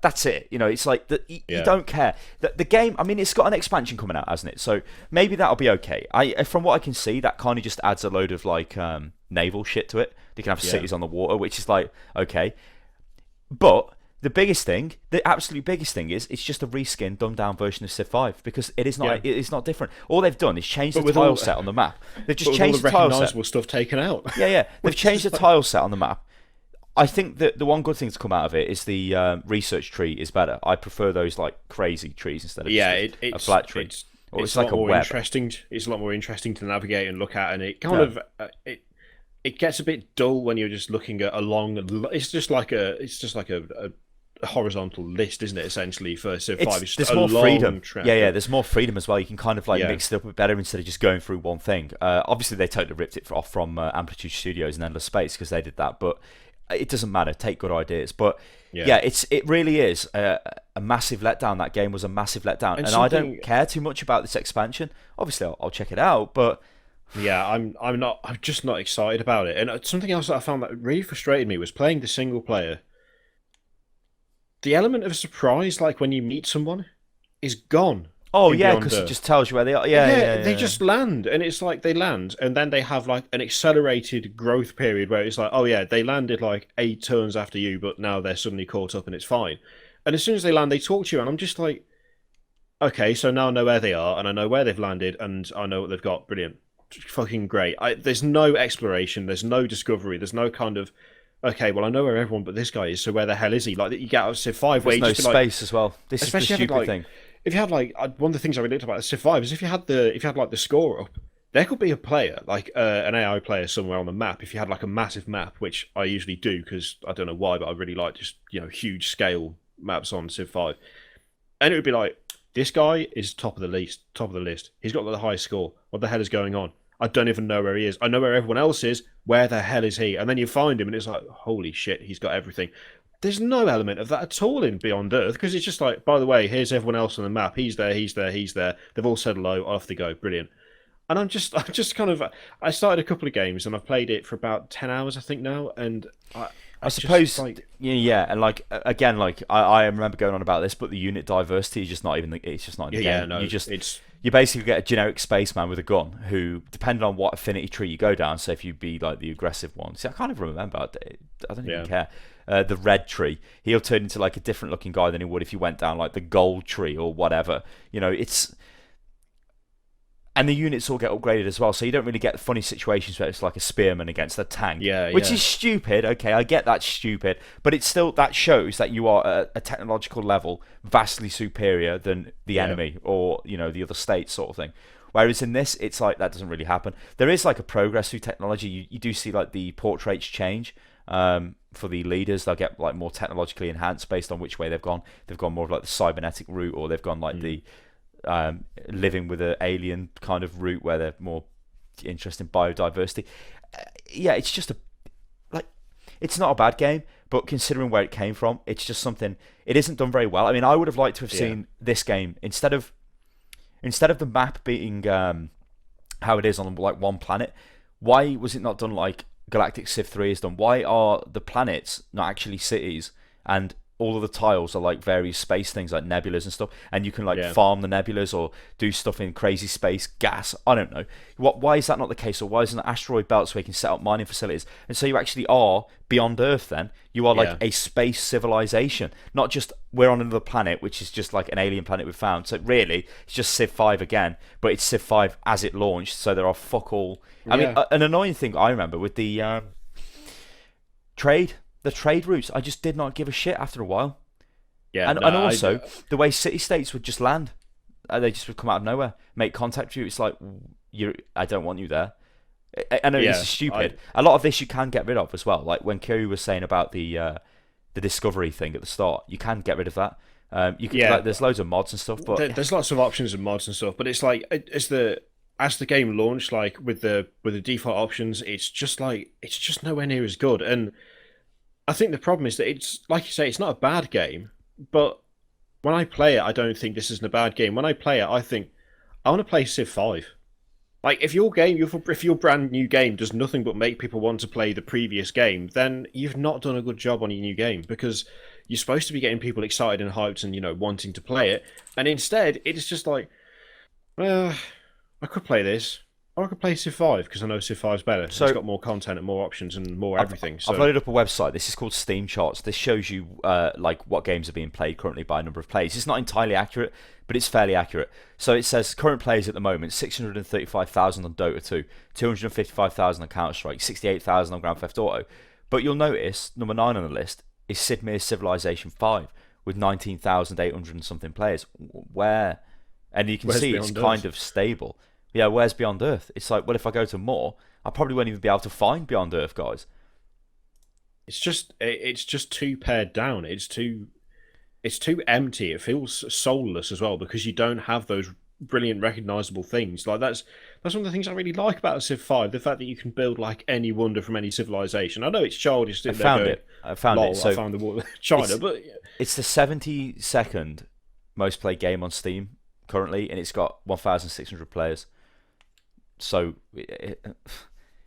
That's it. You know, it's like you don't care. The game, I mean, it's got an expansion coming out, hasn't it? So maybe that'll be okay. From what I can see, that kind of just adds a load of like naval shit to it. You can have cities on the water, which is like, okay. But the biggest thing, the absolute biggest thing is it's just a reskin, dumbed down version of Civ 5 because it is not. It is not different. All they've done is change the tile set on the map. They've just changed the tile set. Stuff taken out. Yeah. They've changed the tile set on the map. I think that the one good thing to come out of it is the research tree is better. I prefer those like crazy trees instead of just a flat tree. It's like a web. Interesting. It's a lot more interesting to navigate and look at, and it kind of it gets a bit dull when you're just looking at a long. It's just like a horizontal list, isn't it? Essentially for Civ 5, it's there's more freedom. Track. Yeah, there's more freedom as well. You can kind of like mix it up a bit better instead of just going through one thing. Obviously, they totally ripped it off from Amplitude Studios and Endless Space because they did that, but it doesn't matter. Take good ideas, but it really is a massive letdown. That game was a massive letdown, and I don't care too much about this expansion. Obviously, I'll check it out, but. Yeah, I'm just not excited about it. And something else that I found that really frustrated me was playing the single player. The element of surprise, like when you meet someone, is gone. Oh yeah, because it just tells you where they are. Yeah. They just land, and it's like they land, and then they have like an accelerated growth period where it's like, oh yeah, they landed like 8 turns after you, but now they're suddenly caught up and it's fine. And as soon as they land, they talk to you, and I'm just like, okay, so now I know where they are, and I know where they've landed, and I know what they've got. Brilliant. Fucking great. There's no exploration, there's no discovery, there's no kind of, okay, well I know where everyone but this guy is, so where the hell is he? Like that you get out of Civ 5 where there's no space as well. This is the stupid thing. If you had like one of the things I really liked about Civ 5 is if you had like the score up, there could be a player, like an AI player somewhere on the map. If you had like a massive map, which I usually do because I don't know why, but I really like just, you know, huge scale maps on Civ 5, and it would be like, this guy is top of the list. He's got the highest score. What the hell is going on? I don't even know where he is. I know where everyone else is. Where the hell is he? And then you find him, and it's like, holy shit, he's got everything. There's no element of that at all in Beyond Earth, because it's just like, by the way, here's everyone else on the map. He's there. They've all said hello. Off they go. Brilliant. And I'm just kind of. I started a couple of games, and I've played it for about 10 hours, I think now, and I suppose, and like again, like I remember going on about this, but the unit diversity is just not even. It's just not in the game. Yeah, no, you basically get a generic spaceman with a gun who, depending on what affinity tree you go down, so if you be like the aggressive one, see, I can't even remember. I don't even care. The red tree, he'll turn into like a different looking guy than he would if you went down like the gold tree or whatever. You know, and the units all get upgraded as well, so you don't really get the funny situations where it's like a spearman against a tank, which is stupid. Okay, I get that's stupid, but it's still, that shows that you are at a technological level vastly superior than the enemy or, you know, the other states sort of thing. Whereas in this, it's like that doesn't really happen. There is like a progress through technology. You do see like the portraits change. For the leaders, they'll get like more technologically enhanced based on which way they've gone. They've gone more of like the cybernetic route, or they've gone like the living with an alien kind of route where they're more interested in biodiversity. It's just it's not a bad game, but considering where it came from, it's just something, it isn't done very well. I mean, I would have liked to have seen this game instead of the map being how it is on like one planet. Why was it not done like Galactic Civ 3 is done? Why are the planets not actually cities, and all of the tiles are like various space things like nebulas and stuff, and you can like Yeah. farm the nebulas or do stuff in crazy space gas. I don't know why is that not the case, or why isn't an asteroid belt so we can set up mining facilities? And so you actually are beyond Earth. Then you are like Yeah. a space civilization, not just we're on another planet, which is just like an alien planet we've found. So really, it's just Civ 5 again, but it's Civ 5 as it launched. So there are fuck all. I mean, Yeah. an annoying thing I remember with the trade. The trade routes, I just did not give a shit after a while. Yeah. And No, also, the way city states would just land. They just would come out of nowhere, make contact with you. It's like, I don't want you there. I know this is stupid. A lot of this you can get rid of as well. Like when Kiryu was saying about the discovery thing at the start, you can get rid of that. You can, like, there's loads of mods and stuff, but there's lots of options and mods and stuff. But it's like as the game launched, like with the default options, it's just nowhere near as good. And I think the problem is that it's like you say, it's not a bad game, but when I play it, I don't think this isn't a bad game. When I play it, I think I want to play Civ 5. Like if your brand new game does nothing but make people want to play the previous game, then you've not done a good job on your new game, because you're supposed to be getting people excited and hyped and wanting to play it, and instead it's just like, I could play this. Or I could play Civ 5 because I know Civ 5 is better. So it's got more content and more options and more everything. So I've loaded up a website. This is called Steam Charts. This shows you like what games are being played currently by a number of players. It's not entirely accurate, but it's fairly accurate. So it says current players at the moment: 635,000 on Dota 2, 255,000 on Counter Strike, 68,000 on Grand Theft Auto. But you'll notice number 9 on the list is Sid Meier's Civilization 5 with 19,800 and something players. Where? And you can see it's kind of stable. Yeah, where's Beyond Earth? It's like, well, if I go to more, I probably won't even be able to find Beyond Earth, guys. It's just too pared down. It's too empty. It feels soulless as well because you don't have those brilliant recognizable things. Like that's one of the things I really like about Civ 5, the fact that you can build like any wonder from any civilization. I know it's childish. I found it. So I found the wall China, but it's the 72nd most played game on Steam currently, and it's got 1,600 players. So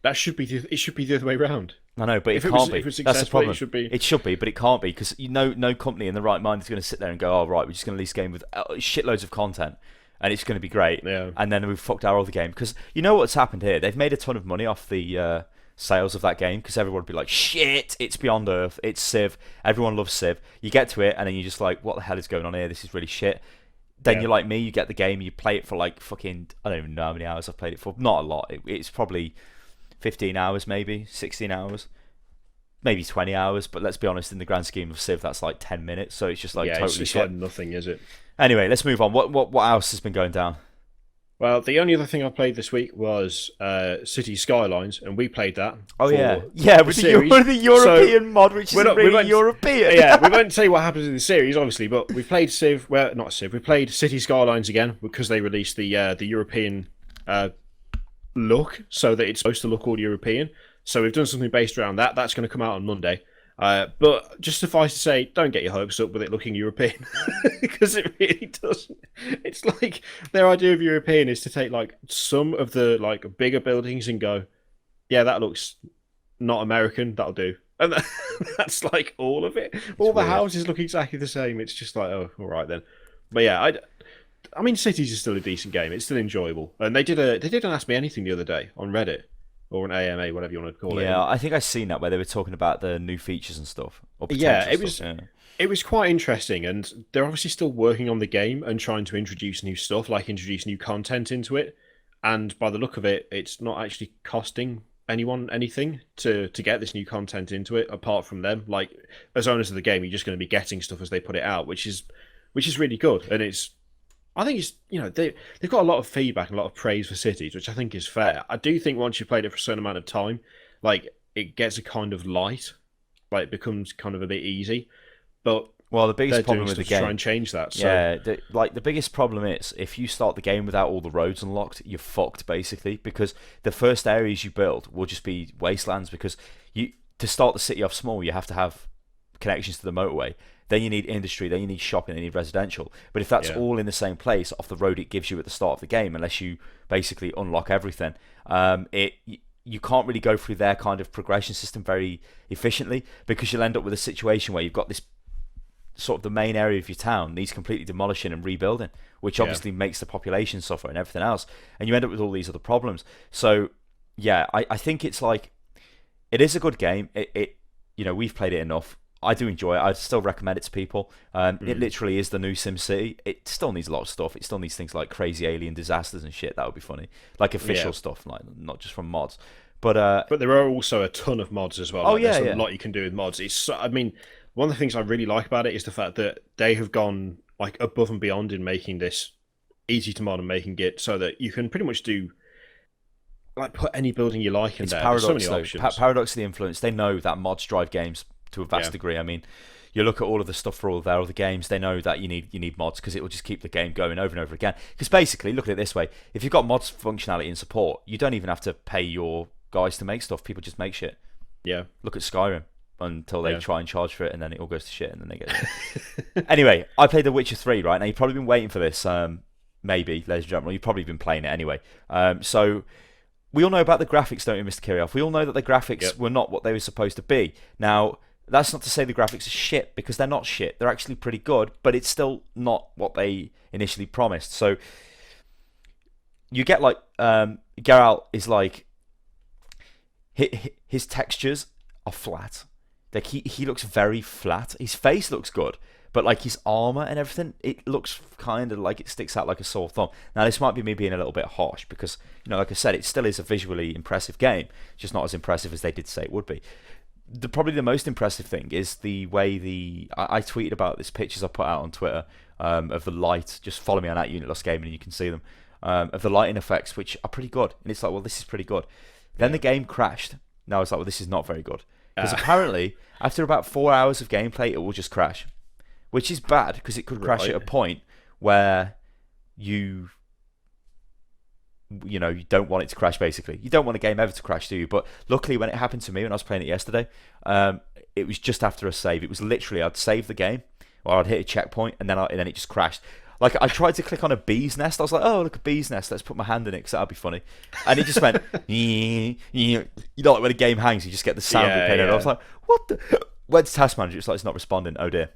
that should be it should be the other way around. I know, but it can't be. That's the problem. It should be, but it can't be because no company in the right mind is going to sit there and go, "Oh right, we're just going to release a game with shitloads of content, and it's going to be great." Yeah. And then we've fucked our other game because you know what's happened here? They've made a ton of money off the sales of that game because everyone would be like, "Shit, it's Beyond Earth, it's Civ. Everyone loves Civ." You get to it, and then you're just like, "What the hell is going on here? This is really shit." Then you're like me, you get the game, you play it for like fucking, I don't even know how many hours I've played it for. Not a lot. It's probably 15 hours, maybe 16 hours, maybe 20 hours. But let's be honest, in the grand scheme of Civ, that's like 10 minutes. So it's just like totally it's shit. like nothing, is it? Anyway, let's move on. What else has been going down? Well, the only other thing I played this week was City Skylines, and we played that. Oh yeah, with the European mod, which is really European. Yeah, we won't tell you what happens in the series, obviously, but we played Civ. Well, not Civ. We played City Skylines again because they released the European look, so that it's supposed to look all European. So we've done something based around that. That's going to come out on Monday. But just suffice to say, don't get your hopes up with it looking European because it really doesn't. It's like their idea of European is to take like some of the like bigger buildings and go, yeah, that looks not American. That'll do, and that's like all of it. All the houses look exactly the same. It's just like, oh, all right then. But yeah, I mean, Cities is still a decent game. It's still enjoyable, and they didn't ask me anything the other day on Reddit. Or an AMA, whatever you want to call it. Yeah, I think I've seen that where they were talking about the new features and stuff. Or it was quite interesting, and they're obviously still working on the game and trying to introduce new stuff, like introduce new content into it. And by the look of it, it's not actually costing anyone anything to get this new content into it, apart from them. Like as owners of the game, you're just going to be getting stuff as they put it out, which is really good. And I think it's, they've got a lot of feedback and a lot of praise for Cities, which I think is fair. I do think once you've played it for a certain amount of time, like it gets a kind of light, like it becomes kind of a bit easy. But the biggest problem with the game, try and change that. So. Yeah, the biggest problem is if you start the game without all the roads unlocked, you're fucked basically because the first areas you build will just be wastelands because to start the city off small, you have to have connections to the motorway. Then you need industry, then you need shopping, then you need residential. But if that's all in the same place off the road it gives you at the start of the game, unless you basically unlock everything, you can't really go through their kind of progression system very efficiently because you'll end up with a situation where you've got this sort of the main area of your town needs completely demolishing and rebuilding, which obviously makes the population suffer and everything else, and you end up with all these other problems. So yeah, I think it's like, it is a good game. It we've played it enough. I do enjoy it. I'd still recommend it to people. It literally is the new SimCity. It still needs a lot of stuff. It still needs things like crazy alien disasters and shit. That would be funny, like official stuff, like not just from mods. But there are also a ton of mods as well. Oh like, yeah, there's a lot you can do with mods. I mean, one of the things I really like about it is the fact that they have gone like above and beyond in making this easy to mod and making it so that you can pretty much do, like, put any building you like in it's there. Paradox, There's so many though. options. Paradox of the influence. They know that mods drive games to a vast degree. I mean, you look at all of the stuff for all of their other games. They know that you need mods because it will just keep the game going over and over again. Because basically, look at it this way: if you've got mods functionality and support, you don't even have to pay your guys to make stuff. People just make shit. Yeah. Look at Skyrim until they try and charge for it, and then it all goes to shit, and then they get. Anyway, I played The Witcher 3. Right now, you've probably been waiting for this. Maybe, ladies and gentlemen, you've probably been playing it anyway. So. We all know about the graphics, don't we, Mr. Kirioth? We all know that the graphics were not what they were supposed to be. Now, that's not to say the graphics are shit, because they're not shit. They're actually pretty good, but it's still not what they initially promised. So, you get like, Geralt is like, his textures are flat. Like, he looks very flat. His face looks good, but like his armor and everything, it looks kind of like it sticks out like a sore thumb. Now, this might be me being a little bit harsh because, like I said, it still is a visually impressive game, just not as impressive as they did say it would be. Probably the most impressive thing is the way I tweeted about this pictures I put out on Twitter of the light. Just follow me on that Unit Lost Gaming and you can see them, of the lighting effects, which are pretty good. And it's like, well, this is pretty good. Then the game crashed. Now it's like, well, this is not very good. Because apparently, after about 4 hours of gameplay, it will just crash. Which is bad, because it could crash at a point where you don't want it to crash, basically. You don't want a game ever to crash, do you? But luckily, when it happened to me, when I was playing it yesterday, it was just after a save. It was literally, I'd save the game, or I'd hit a checkpoint, and then it just crashed. Like, I tried to click on a bee's nest. I was like, oh, look, a bee's nest. Let's put my hand in it, because that'll be funny. And it just went, like when a game hangs, you just get the sound. I was like, what the... Went to Task Manager, it's like, it's not responding. Oh, dear.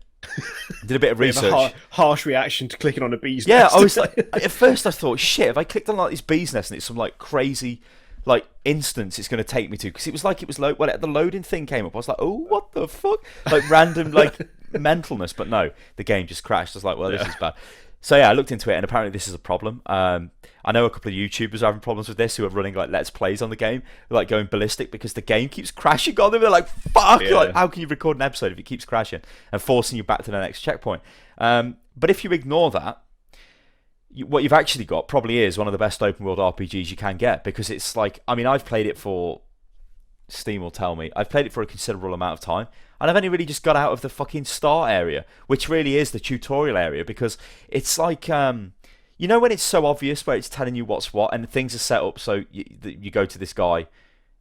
Did a bit of research. Harsh reaction to clicking on a bee's nest. Yeah, I was like, at first I thought, shit, if I clicked on like this bee's nest and it's some like crazy like instance it's going to take me to, because it was like the loading thing came up. I was like, oh, what the fuck? Like random like mentalness, but no, the game just crashed. I was like, well, this is bad. So yeah, I looked into it, and apparently this is a problem. I know a couple of YouTubers are having problems with this who are running like Let's Plays on the game, like going ballistic because the game keeps crashing on them. They're like, fuck, like, how can you record an episode if it keeps crashing and forcing you back to the next checkpoint? But if you ignore that, what you've actually got probably is one of the best open world RPGs you can get, because it's like, I mean, I've played it for, Steam will tell me, I've played it for a considerable amount of time, and I've only really just got out of the fucking start area, which really is the tutorial area, because it's like, when it's so obvious where it's telling you what's what, and things are set up so you go to this guy,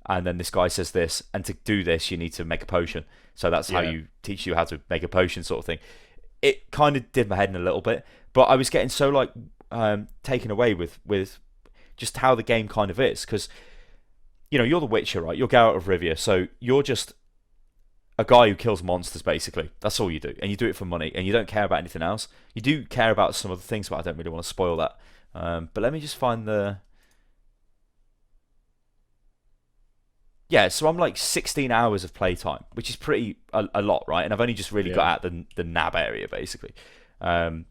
and then this guy says this, and to do this you need to make a potion, so that's how you teach you how to make a potion, sort of thing. It kind of did my head in a little bit, but I was getting so like taken away with just how the game kind of is, because you're the Witcher, right? You're Geralt of Rivia, so you're just a guy who kills monsters, basically. That's all you do, and you do it for money, and you don't care about anything else. You do care about some other things, but I don't really want to spoil that. But let me just find the... Yeah, so I'm like 16 hours of playtime, which is pretty a lot, right? And I've only just really got out the nab area, basically. There's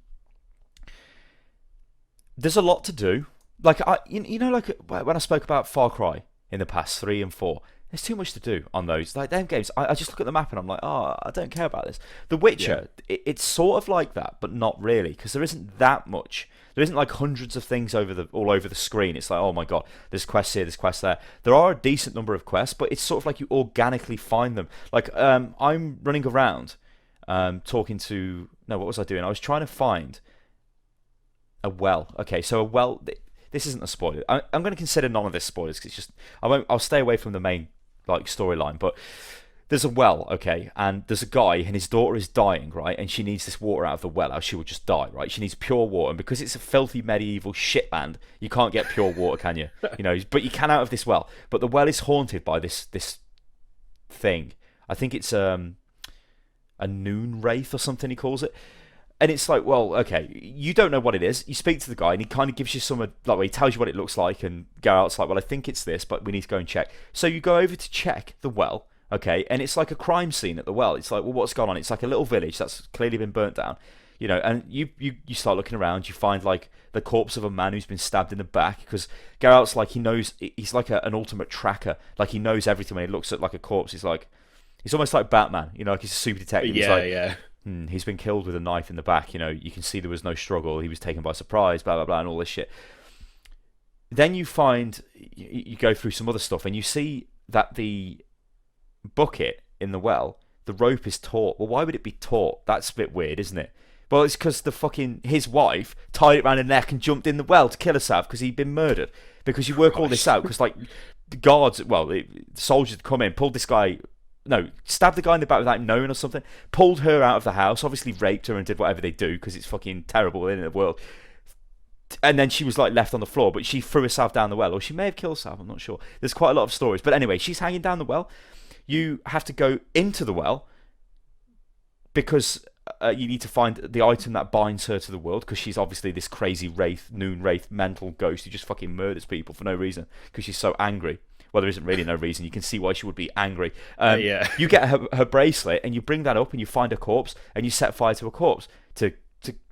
a lot to do. Like, like when I spoke about Far Cry in the past, 3 and 4, there's too much to do on those. Like, them games, I just look at the map and I'm like, oh, I don't care about this. The Witcher, it's sort of like that, but not really, because there isn't that much. There isn't like hundreds of things all over the screen. It's like, oh my god, there's quests here, there's quests there. There are a decent number of quests, but it's sort of like you organically find them. Like, I'm running around talking to... No, what was I doing? I was trying to find a well. Okay, so a well... This isn't a spoiler. I'm going to consider none of this spoilers, because it's just... I'll stay away from the main like storyline, but there's a well, okay, and there's a guy and his daughter is dying, right, and she needs this water out of the well, else she will just die, right? She needs pure water, and because it's a filthy medieval shitland, you can't get pure water, can you? But you can out of this well. But the well is haunted by this thing. I think it's a noon wraith or something he calls it. And it's like, well, okay, you don't know what it is. You speak to the guy, and he kind of gives you some, like, he tells you what it looks like, and Geralt's like, well, I think it's this, but we need to go and check. So you go over to check the well, okay, and it's like a crime scene at the well. It's like, well, what's gone on? It's like a little village that's clearly been burnt down, and you start looking around. You find, like, the corpse of a man who's been stabbed in the back, because Geralt's like, he knows, he's like an ultimate tracker. Like, he knows everything when he looks at, like, a corpse. He's almost like Batman, like he's a super detective. Yeah. He's been killed with a knife in the back. You can see there was no struggle. He was taken by surprise, blah, blah, blah, and all this shit. Then you find, you go through some other stuff, and you see that the bucket in the well, the rope is taut. Well, why would it be taut? That's a bit weird, isn't it? Well, it's because his wife tied it around her neck and jumped in the well to kill herself because he'd been murdered. Because you work all this out, because, like, the guards, the soldiers come in, pulled this guy... No, stabbed the guy in the back without knowing or something. Pulled her out of the house. Obviously raped her and did whatever they do because it's fucking terrible in the world. And then she was like left on the floor, but she threw herself down the well, or she may have killed herself. I'm not sure. There's quite a lot of stories, but anyway, she's hanging down the well. You have to go into the well because you need to find the item that binds her to the world, because she's obviously this crazy noon wraith, mental ghost who just fucking murders people for no reason because she's so angry. Well, there isn't really no reason. You can see why she would be angry. You get her bracelet, and you bring that up, and you find a corpse, and you set fire to a corpse to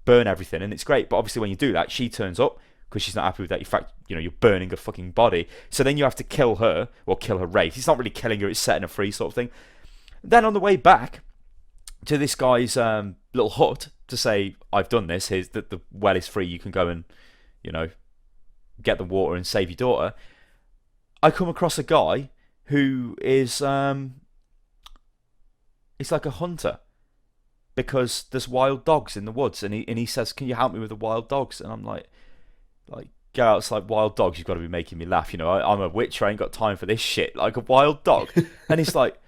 burn everything, and it's great. But obviously, when you do that, she turns up because she's not happy with that. In fact, you're burning a fucking body. So then you have to kill her, or kill her wraith. It's not really killing her; it's setting her free, sort of thing. Then on the way back to this guy's little hut to say, "I've done this. Here's the well is free. You can go and get the water and save your daughter." I come across a guy who is he's like a hunter, because there's wild dogs in the woods, and he says, "Can you help me with the wild dogs?" And I'm like Geralt's like, "Wild dogs? You've got to be making me laugh. I'm a witcher. I ain't got time for this shit. Like a wild dog." And he's like,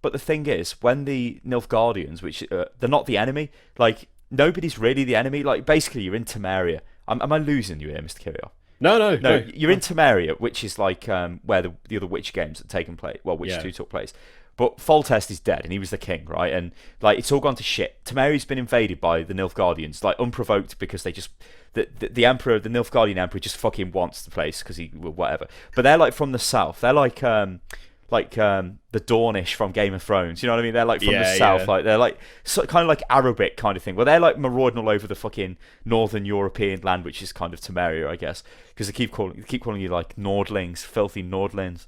but the thing is, when the Nilfgaardians, which they're not the enemy, like nobody's really the enemy. Like basically, you're in Temeria. Am I losing you here, Mr. Kirioth? No. You're in Temeria, which is like where the other Witcher games had taken place. Well, Witcher 2 took place. But Foltest is dead, and he was the king, right? And like it's all gone to shit. Temeria's been invaded by the Nilfgaardians, like unprovoked, because they just the emperor, the Nilfgaardian emperor, just fucking wants the place because whatever. But they're like from the south. They're like the Dornish from Game of Thrones. You know what I mean? They're like from the south. Like they're like kind of like Arabic kind of thing. Well, they're like marauding all over the fucking northern European land, which is kind of Temeria, I guess, because they keep calling you like Nordlings, filthy Nordlings.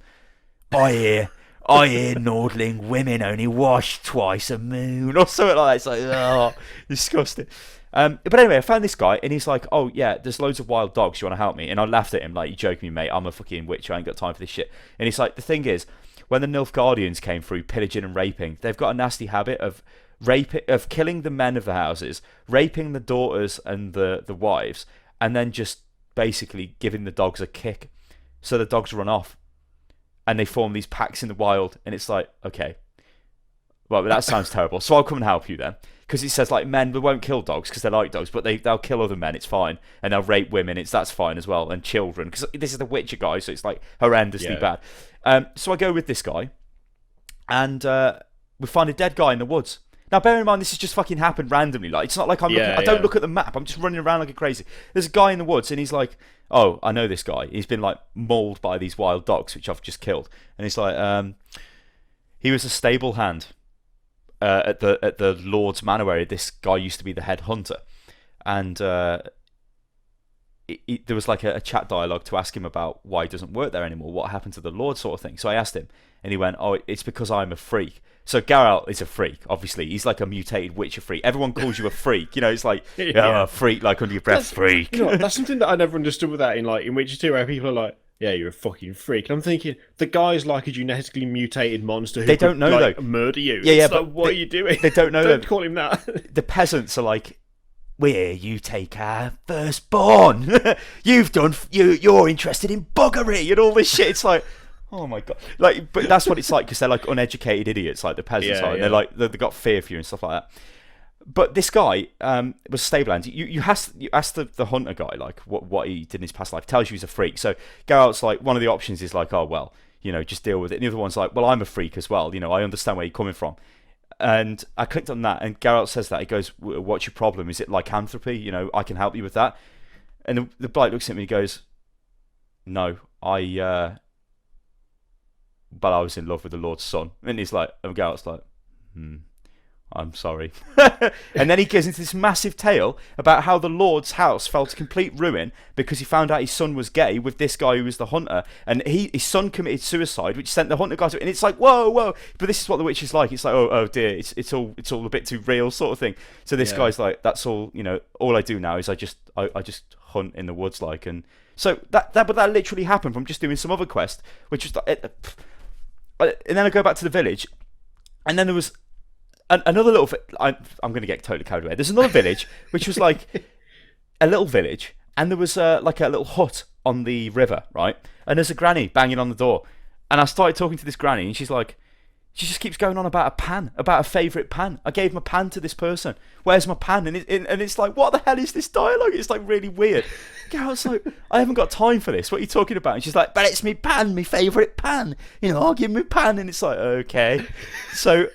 I hear Nordling women only wash twice a moon or something like that. It's like, oh, disgusting. But anyway, I found this guy, and he's like, "Oh yeah, there's loads of wild dogs. You want to help me?" And I laughed at him like, "You joking me, mate? I'm a fucking witcher. I ain't got time for this shit." And he's like, "The thing is, when the Nilfgaardians came through pillaging and raping, they've got a nasty habit of killing the men of the houses, raping the daughters and the wives, and then just basically giving the dogs a kick, so the dogs run off, and they form these packs in the wild." And it's like, okay, well, that sounds terrible. So I'll come and help you then, because it says like men won't kill dogs because they like dogs, but they'll kill other men. It's fine, and they'll rape women. That's fine as well, and children, because this is the Witcher guy, so it's like horrendously bad. So I go with this guy, and we find a dead guy in the woods. Now, bear in mind, this has just fucking happened randomly. Like, it's not like I'm looking. I don't look at the map. I'm just running around like a crazy. There's a guy in the woods, and he's like, "Oh, I know this guy. He's been like mauled by these wild dogs, which I've just killed." And he's like, he was a stable hand at the Lord's Manor, where this guy used to be the head hunter, and there was like a chat dialogue to ask him about why he doesn't work there anymore, what happened to the Lord, sort of thing. So I asked him, and he went, "Oh, it's because I'm a freak." So Geralt is a freak, obviously. He's like a mutated Witcher freak. Everyone calls you a freak. It's like, a freak, like under your breath, freak. That's something that I never understood with that in Witcher 2, where people are like, "Yeah, you're a fucking freak." And I'm thinking, the guy's like a genetically mutated monster who they don't know, though. Murder you. Yeah, but what are you doing? They don't know. Don't call him that. The peasants are like, "Where you take our firstborn? You're interested in buggery and all this shit." It's like, oh my god! Like, but that's what it's like, because they're like uneducated idiots, like the peasants are. And they're like, they've got fear for you and stuff like that. But this guy was stable hand. You asked the hunter guy like what he did in his past life. He tells you he's a freak. So Geralt's like, one of the options is like, "Oh well, just deal with it." And the other one's like, "Well, I'm a freak as well. I understand where you're coming from." And I clicked on that, and Geralt says that. He goes, "What's your problem? Is it lycanthropy? I can help you with that." And the bloke looks at me and goes, "No, but I was in love with the Lord's son." And he's like, and Geralt's like, "I'm sorry." And then he goes into this massive tale about how the Lord's house fell to complete ruin because he found out his son was gay with this guy who was the hunter, and his son committed suicide, which sent the hunter guy to it. And it's like, whoa. But this is what The Witch is like. It's like, oh dear, it's all a bit too real, sort of thing. So this guy's like, that's all. All I do now is I just hunt in the woods, like. And so that literally happened from just doing some other quest, which was. And then I go back to the village, and then there was another little. I'm going to get totally carried away. There's another village which was like a little village, and there was like a little hut on the river, right? And there's a granny banging on the door, and I started talking to this granny, and she's like, she just keeps going on about a pan, about a favourite pan. I gave my pan to this person. Where's my pan? And it's like, what the hell is this dialogue? It's like really weird. I was like, I haven't got time for this. What are you talking about? And she's like, but it's me pan, me favourite pan. I'll give me pan. And it's like, okay. So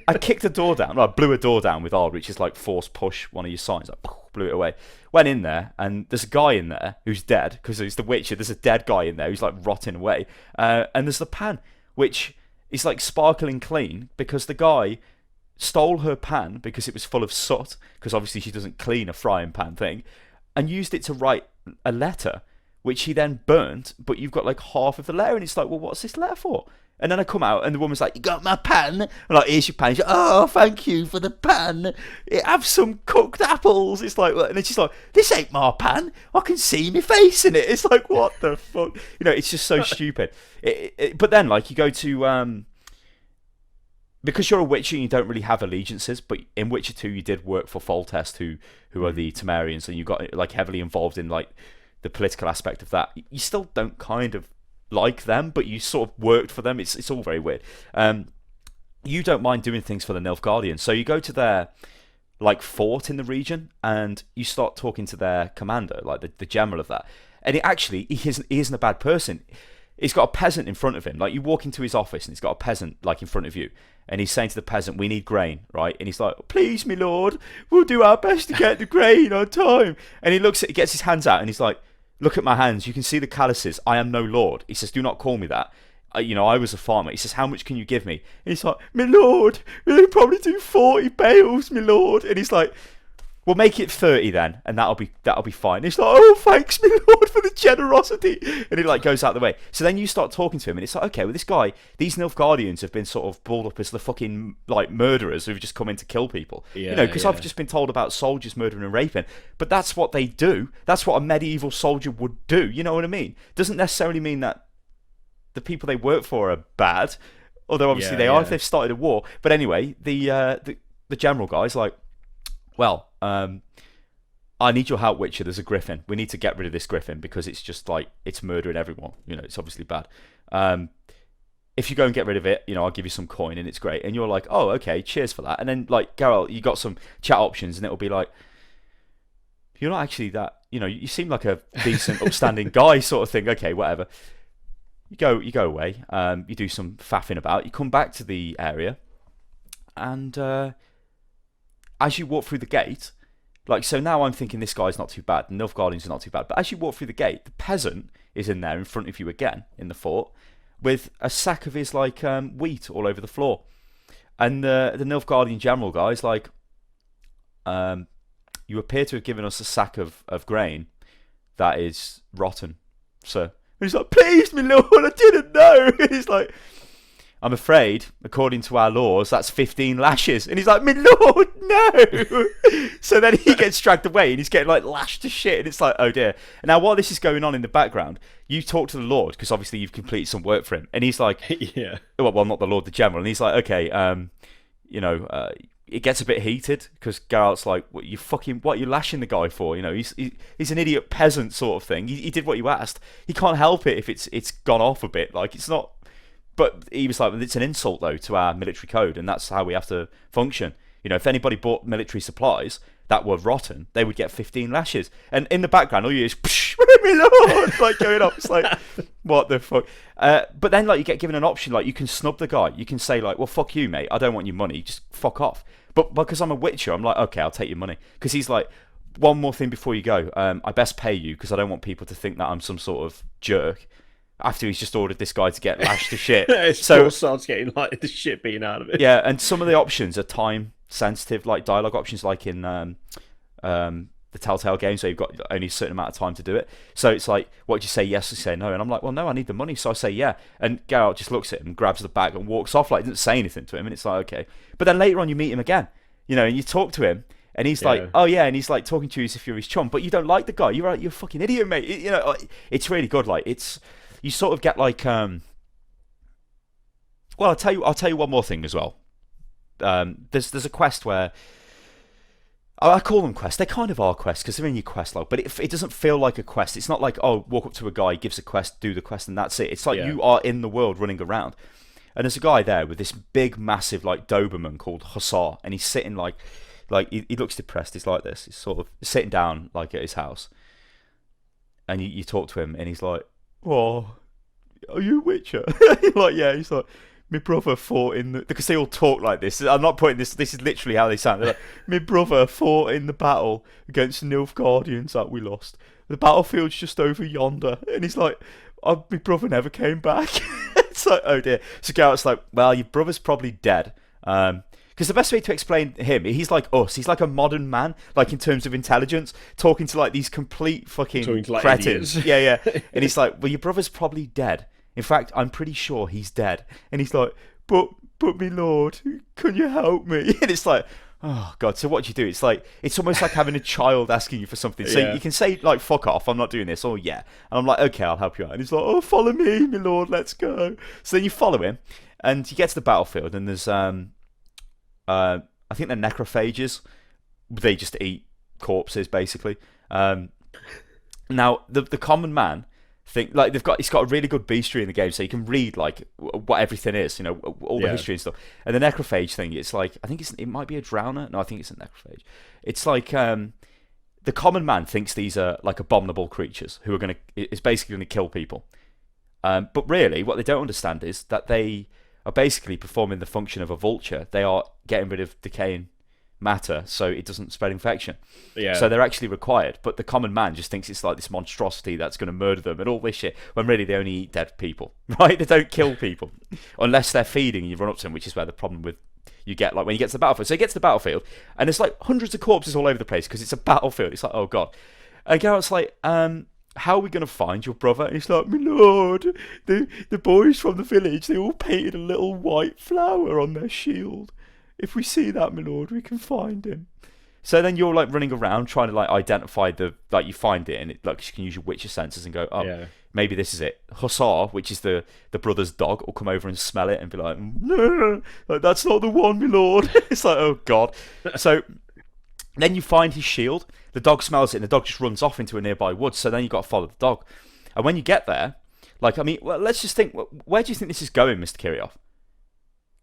I kicked the door down. I blew a door down with R, which is like force push one of your signs. I blew it away. Went in there, and there's a guy in there who's dead because he's the Witcher. There's a dead guy in there who's like rotting away. And there's the pan, which is like sparkling clean because the guy stole her pan because it was full of soot, because obviously she doesn't clean a frying pan thing, and used it to write a letter, which he then burnt, but you've got like half of the letter, and it's like, well, what's this letter for? And then I come out, and the woman's like, you got my pan? I'm like, here's your pan. She's like, oh, thank you for the pan. Have some cooked apples. It's like, and then she's like, this ain't my pan. I can see my face in it. It's like, what the fuck? It's just so stupid. But then, like, you go to, because you're a Witcher, you don't really have allegiances, but in Witcher 2, you did work for Foltest, who are the Temerians, and you got, like, heavily involved in, like, the political aspect of that. You still don't kind of like them, but you sort of worked for them. It's all very weird. You don't mind doing things for the Nilfgaardians, so you go to their like fort in the region, and you start talking to their commander, like the general of that. And he isn't a bad person. He's got a peasant in front of him. Like, you walk into his office, and he's got a peasant like in front of you, and he's saying to the peasant, "We need grain, right?" And he's like, "Please, my lord, we'll do our best to get the grain on time." And he gets his hands out, and he's like, "Look at my hands. You can see the calluses. I am no lord." He says, "Do not call me that. I was a farmer." He says, "How much can you give me?" And he's like, "My lord, we'll probably do 40 bales, my lord." And he's like, "We'll make it 30 then, and that'll be fine." And he's like, "Oh, thanks, my lord, for the generosity." And he like goes out the way. So then you start talking to him, and it's like, okay, well, this guy, these Nilfgaardians have been sort of balled up as the fucking like murderers who've just come in to kill people. Because I've just been told about soldiers murdering and raping, but that's what they do. That's what a medieval soldier would do. You know what I mean? Doesn't necessarily mean that the people they work for are bad, although obviously they are if they've started a war. But anyway, the general guy's like, well, I need your help, Witcher. There's a griffin. We need to get rid of this griffin because it's just like, it's murdering everyone. It's obviously bad. If you go and get rid of it, I'll give you some coin and it's great. And you're like, oh, okay, cheers for that. And then like, Geralt, you got some chat options, and it'll be like, you're not actually that, you seem like a decent, upstanding guy sort of thing. Okay, whatever. You go away. You do some faffing about. You come back to the area, and as you walk through the gate, like, so now I'm thinking this guy's not too bad, the Nilfgaardians are not too bad, but as you walk through the gate, the peasant is in there in front of you again in the fort with a sack of his like wheat all over the floor, and the Nilfgaardian general guy's like, you appear to have given us a sack of grain that is rotten, sir. And he's like, please, my lord, I didn't know. And he's like, I'm afraid, according to our laws, that's 15 lashes. And he's like, my lord, no. So then he gets dragged away, and he's getting like lashed to shit. And it's like, oh dear. And now while this is going on in the background, you talk to the Lord, because obviously you've completed some work for him. And he's like, yeah. Well, not the Lord, the general. And he's like, okay, it gets a bit heated because Geralt's like, what are you lashing the guy for? He's an idiot peasant sort of thing. He did what you asked. He can't help it if it's gone off a bit. Like, it's not. But he was like, it's an insult though to our military code, and that's how we have to function. If anybody bought military supplies that were rotten, they would get 15 lashes. And in the background, all you hear is, psh, my lord, like going up. It's like, what the fuck? But then like you get given an option, like you can snub the guy. You can say like, well, fuck you, mate. I don't want your money. Just fuck off. But because I'm a witcher, I'm like, okay, I'll take your money. Because he's like, one more thing before you go. I best pay you because I don't want people to think that I'm some sort of jerk. After he's just ordered this guy to get lashed to shit. So starts getting like the shit beaten out of it. Yeah, and some of the options are time sensitive, like dialogue options, like in the Telltale games, so you've got only a certain amount of time to do it. So it's like, what do you say yes or say no? And I'm like, well, no, I need the money, so I say yeah. And Geralt just looks at him, grabs the bag, and walks off. Like, doesn't say anything to him, and it's like, okay. But then later on, you meet him again, and you talk to him, and he's like, oh yeah, and he's like talking to you as if you're his chum, but you don't like the guy. You're a fucking idiot, mate. It's really good. Like, you sort of get like, well, I'll tell you one more thing as well. There's a quest where. I call them quests. They kind of are quests because they're in your quest log, but it doesn't feel like a quest. It's not like, oh, walk up to a guy, gives a quest, do the quest, and that's it. It's like you are in the world running around. And there's a guy there with this big, massive, like, Doberman called Hussar, and he's sitting like he looks depressed. He's like this. He's sort of sitting down, like, at his house. And you talk to him, and he's like, oh, are you a Witcher? Like, yeah. He's like, my brother fought in the... Because they all talk like this. I'm not putting this... This is literally how they sound. They're like, my brother fought in the battle against the Nilfgaardians that we lost. The battlefield's just over yonder. And he's like, oh, my brother never came back. It's like, oh dear. So Garrett's like, well, your brother's probably dead. Because the best way to explain him, he's like us. He's like a modern man, like in terms of intelligence, talking to like these complete fucking cretins. Yeah. And he's like, well, your brother's probably dead. In fact, I'm pretty sure he's dead. And he's like, but me lord, can you help me? And it's like, oh god. So what do you do? It's like, it's almost like having a child asking you for something. So you can say like, fuck off, I'm not doing this. Or yeah. And I'm like, okay, I'll help you out. And he's like, oh, follow me, my lord, let's go. So then you follow him, and you get to the battlefield, and there's I think they're necrophages. They just eat corpses basically. Now the common man think like he's got a really good bestiary in the game, so you can read like what everything is, all the history and stuff. And the necrophage thing, it's like, I think it might be a drowner. No, I think it's a necrophage. It's like the common man thinks these are like abominable creatures who are is basically gonna kill people. But really, what they don't understand is that they are basically performing the function of a vulture. They are getting rid of decaying matter so it doesn't spread infection. So they're actually required, but the common man just thinks it's like this monstrosity that's going to murder them and all this shit, when really they only eat dead people, right? They don't kill people unless they're feeding and you run up to them, which is where the problem with you get, like when you get to the battlefield. So you get to the battlefield and there's like hundreds of corpses all over the place because it's a battlefield. It's like, oh god. And Garrett's like, how are we going to find your brother? And he's like, my lord, the boys from the village, they all painted a little white flower on their shield. If we see that, my lord, we can find him. So then you're like running around trying to like identify you find it, and it like you can use your Witcher senses and go, oh, maybe this is it. Hussar, which is the brother's dog, will come over and smell it and be like, no, like, that's not the one, my lord. It's like, oh god. So then you find his shield. The dog smells it, and the dog just runs off into a nearby woods. So then you got to follow the dog. And when you get there, like, I mean, well, let's just think, where do you think this is going, Mr. Kirioth?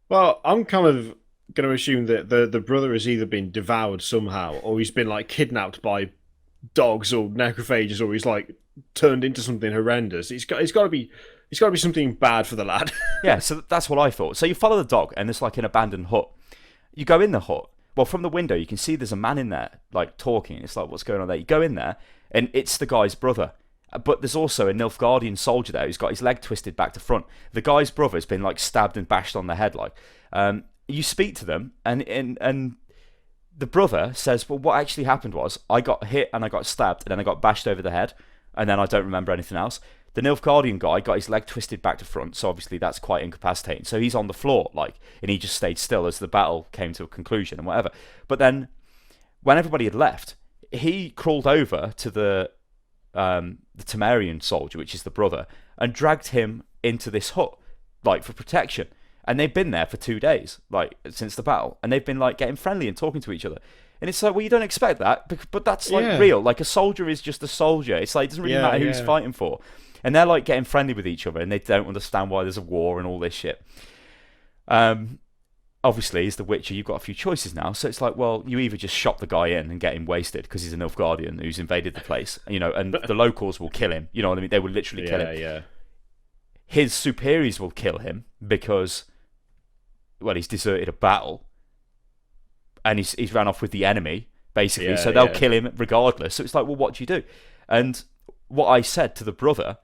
Well, I'm kind of going to assume that the brother has either been devoured somehow, or he's been like kidnapped by dogs or necrophages, or he's like turned into something horrendous. It's got to be something bad for the lad. Yeah, so that's what I thought. So you follow the dog, and there's like an abandoned hut. You go in the hut. Well, from the window you can see there's a man in there like talking. It's like, what's going on there? You go in there, and it's the guy's brother. But there's also a Nilfgaardian soldier there who's got his leg twisted back to front. The guy's brother's been like stabbed and bashed on the head. Like, you speak to them, and the brother says, well, what actually happened was I got hit and I got stabbed and then I got bashed over the head, and then I don't remember anything else. The Nilfgaardian guy got his leg twisted back to front, so obviously that's quite incapacitating. So he's on the floor, like, and he just stayed still as the battle came to a conclusion and whatever. But then, when everybody had left, he crawled over to the Temerian soldier, which is the brother, and dragged him into this hut, like, for protection. And they've been there for 2 days, like, since the battle, and they've been like getting friendly and talking to each other. And it's like, well, you don't expect that, but that's like real. Like, a soldier is just a soldier. It's like, it doesn't really matter who he's fighting for. And they're like getting friendly with each other, and they don't understand why there's a war and all this shit. obviously, as the Witcher, you've got a few choices now. So it's like, well, you either just shop the guy in and get him wasted because he's an Nilfgaardian who's invaded the place, and the locals will kill him. You know what I mean? They will literally kill him. Yeah. His superiors will kill him because, well, he's deserted a battle and he's ran off with the enemy, basically. So they'll kill him regardless. So it's like, well, what do you do? And what I said to the brother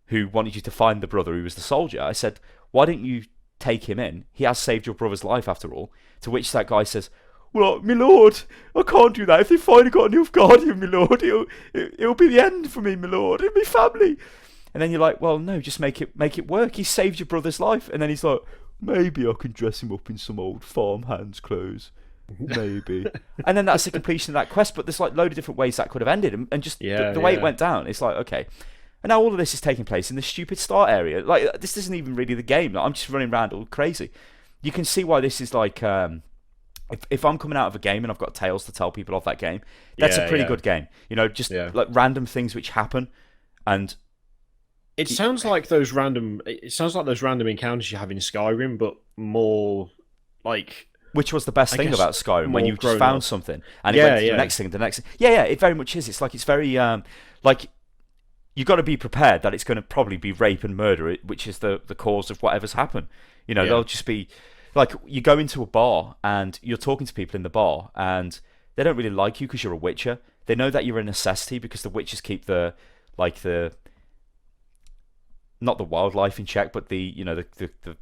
who wanted you to find the brother who was the soldier, I said, why don't you take him in? He has saved your brother's life after all. To which that guy says, well, my lord, I can't do that. If they finally got a Nilfgaardian, my lord, it'll be the end for me, my lord, and my family. And then you're like, well, no, just make it work. He saved your brother's life. And then he's like, maybe I can dress him up in some old farmhand's clothes. Maybe. And then that's the completion of that quest. But there's like a load of different ways that could have ended. And just the way it went down, it's like, okay. And now all of this is taking place in this stupid start area. Like, this isn't even really the game. Like, I'm just running around all crazy. You can see why this is like... If I'm coming out of a game and I've got tales to tell people of that game, that's a pretty good game. Just like random things which happen. And... It sounds like those random encounters you have in Skyrim, but more like... Which was the best thing about Skyrim, when you just found something and it went to the next thing, Yeah, it very much is. It's like, it's very, like, you've got to be prepared that it's going to probably be rape and murder, which is the cause of whatever's happened. They'll just be, like, you go into a bar and you're talking to people in the bar and they don't really like you because you're a Witcher. They know that you're a necessity because the Witchers keep not the wildlife in check, but the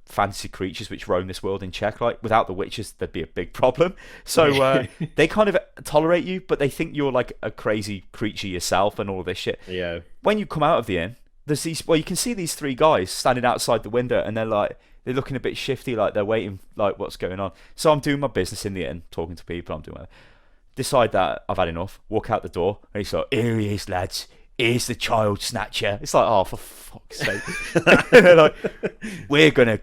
fantasy creatures which roam this world in check. Like, without the witches, there'd be a big problem. So they kind of tolerate you, but they think you're like a crazy creature yourself and all of this shit. Yeah. When you come out of the inn, there's these. Well, you can see these three guys standing outside the window, and they're looking a bit shifty, like they're waiting, like what's going on. So I'm doing my business in the inn, talking to people. I'm doing. Decide that I've had enough. Walk out the door, and he's like, "Here he is, lads. Here's the child snatcher." It's like, oh, for fuck's sake. And they're like, we're gonna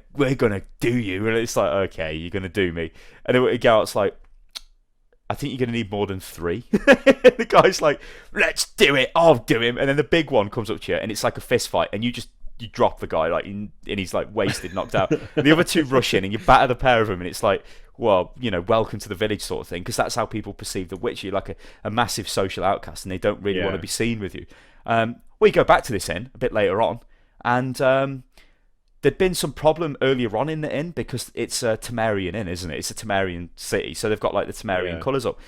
do you. And it's like, okay, you're gonna do me. And then Garrett's like, I think you're gonna need more than 3. The guy's like, let's do it, I'll do him. And then the big one comes up to you and it's like a fist fight, and you drop the guy, like, and he's like wasted, knocked out. And the other two rush in and you batter the pair of them, and it's like, well, welcome to the village sort of thing, because that's how people perceive the witch. You're like a massive social outcast, and they don't really want to be seen with you. We go back to this inn a bit later on, and there'd been some problem earlier on in the inn because it's a Temerian inn, isn't it? It's a Temerian city, so they've got like the Temerian colours up.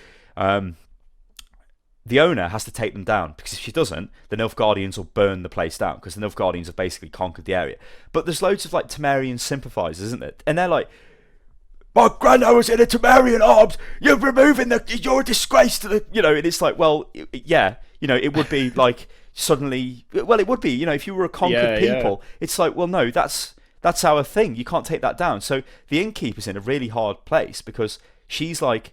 The owner has to take them down, because if she doesn't, the Nilfgaardians will burn the place down, because the Nilfgaardians have basically conquered the area. But there's loads of like Temerian sympathisers, isn't there? And they're like, my granddad was in the Temerian arms. You're removing you're a disgrace to the, And it's like, well, yeah, it would be like suddenly. Well, it would be, if you were a conquered people. It's like, well, no, that's our thing. You can't take that down. So the innkeeper's in a really hard place, because she's like,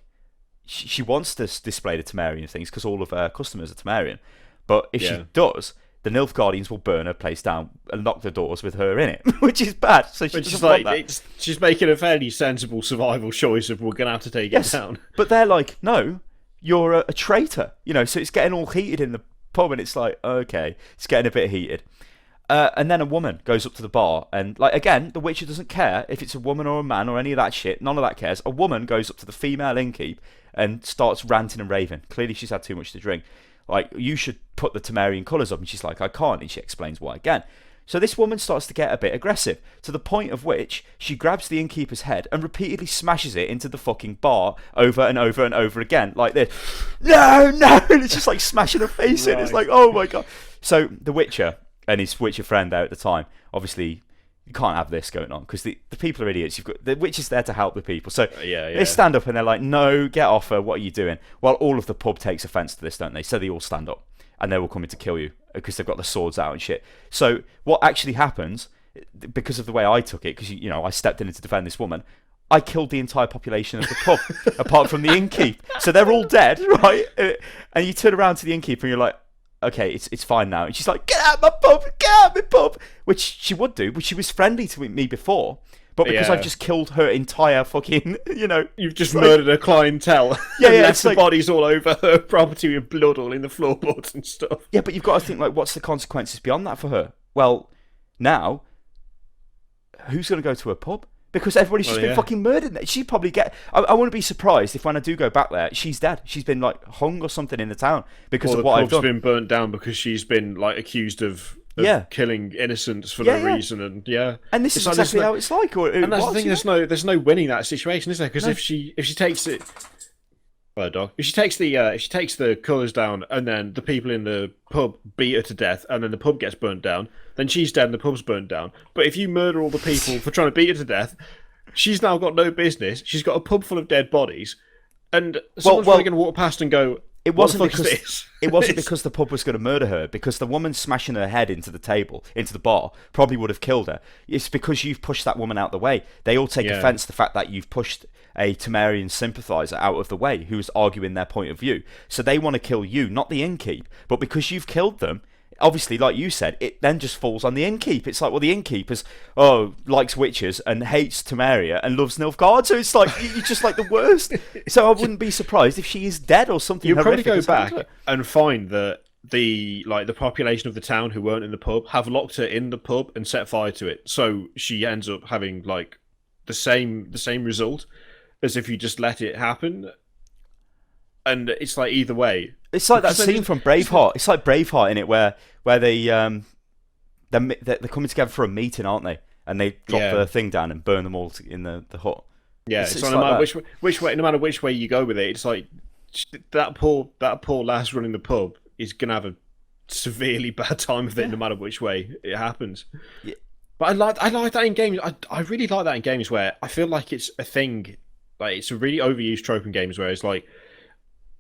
she wants to display the Temerian things because all of her customers are Temerian. But if she does, the Nilfgaardians will burn her place down and lock the doors with her in it, which is bad. So she doesn't want that. She's making a fairly sensible survival choice of, we're going to have to take it down. But they're like, no, you're a traitor. So it's getting all heated in the pub, and it's like, okay, it's getting a bit heated. And then a woman goes up to the bar, and like, again, the Witcher doesn't care if it's a woman or a man or any of that shit. None of that cares. A woman goes up to the female innkeep and starts ranting and raving. Clearly she's had too much to drink. Like, you should put the Temerian colours up. And she's like, I can't. And she explains why again. So this woman starts to get a bit aggressive, to the point of which she grabs the innkeeper's head and repeatedly smashes it into the fucking bar over and over and over again, like this. No! And it's just like smashing her face in. It's like, oh my God. So the Witcher and his Witcher friend there at the time, obviously, you can't have this going on, because the people are idiots. You've got the Witcher's there to help the people. So they stand up and they're like, no, get off her, what are you doing? Well, all of the pub takes offence to this, don't they? So they all stand up and they're all coming to kill you because they've got the swords out and shit. So what actually happens, because of the way I took it, because I stepped in to defend this woman, I killed the entire population of the pub, apart from the innkeep. So they're all dead, right? And you turn around to the innkeeper and you're like, okay, it's fine now. And she's like, get out of my pub, get out of my pub. Which she would do, but she was friendly to me before. But because I've just killed her entire fucking, You've just murdered her clientele. Yeah, and left the bodies all over her property with blood all in the floorboards and stuff. Yeah, but you've got to think, like, what's the consequences beyond that for her? Well, now, who's going to go to a pub? Because everybody's just been fucking murdered. She'd probably get... I wouldn't be surprised if when I do go back there, she's dead. She's been, like, hung or something in the town because of what I've done. The pub's been burnt down because she's been, like, accused of killing innocents for no reason. And and this is exactly how it's like. And that's the thing, there's no winning that situation, is there? Because if she takes it... Hello, dog. If she takes the colours down and then the people in the pub beat her to death and then the pub gets burnt down, then she's dead and the pub's burnt down. But if you murder all the people for trying to beat her to death, she's now got no business. She's got a pub full of dead bodies, and someone's probably going to walk past and go, It wasn't because the pub was going to murder her, because the woman smashing her head into the table, into the bar, probably would have killed her. It's because you've pushed that woman out the way. They all take offence to the fact that you've pushed a Temerian sympathiser out of the way who is arguing their point of view. So they want to kill you, not the innkeep. But because you've killed them, obviously, like you said, it then just falls on the innkeep. It's like, well, the innkeep likes witches and hates Temeria and loves Nilfgaard, so it's like, you're just like the worst. So I wouldn't be surprised if she is dead or something. You'll probably go back and find that the population of the town who weren't in the pub have locked her in the pub and set fire to it. So she ends up having like the same result as if you just let it happen. And it's like either way. It's like that scene from Braveheart. It's like Braveheart in it, where they they're coming together for a meeting, aren't they? And they drop the thing down and burn them all in the hut. Yeah, it's like no matter which way, no matter which way you go with it, it's like that poor lass running the pub is gonna have a severely bad time with it, no matter which way it happens. Yeah. But I like that in games. I really like that in games where I feel like it's a thing, like it's a really overused trope in games where it's like,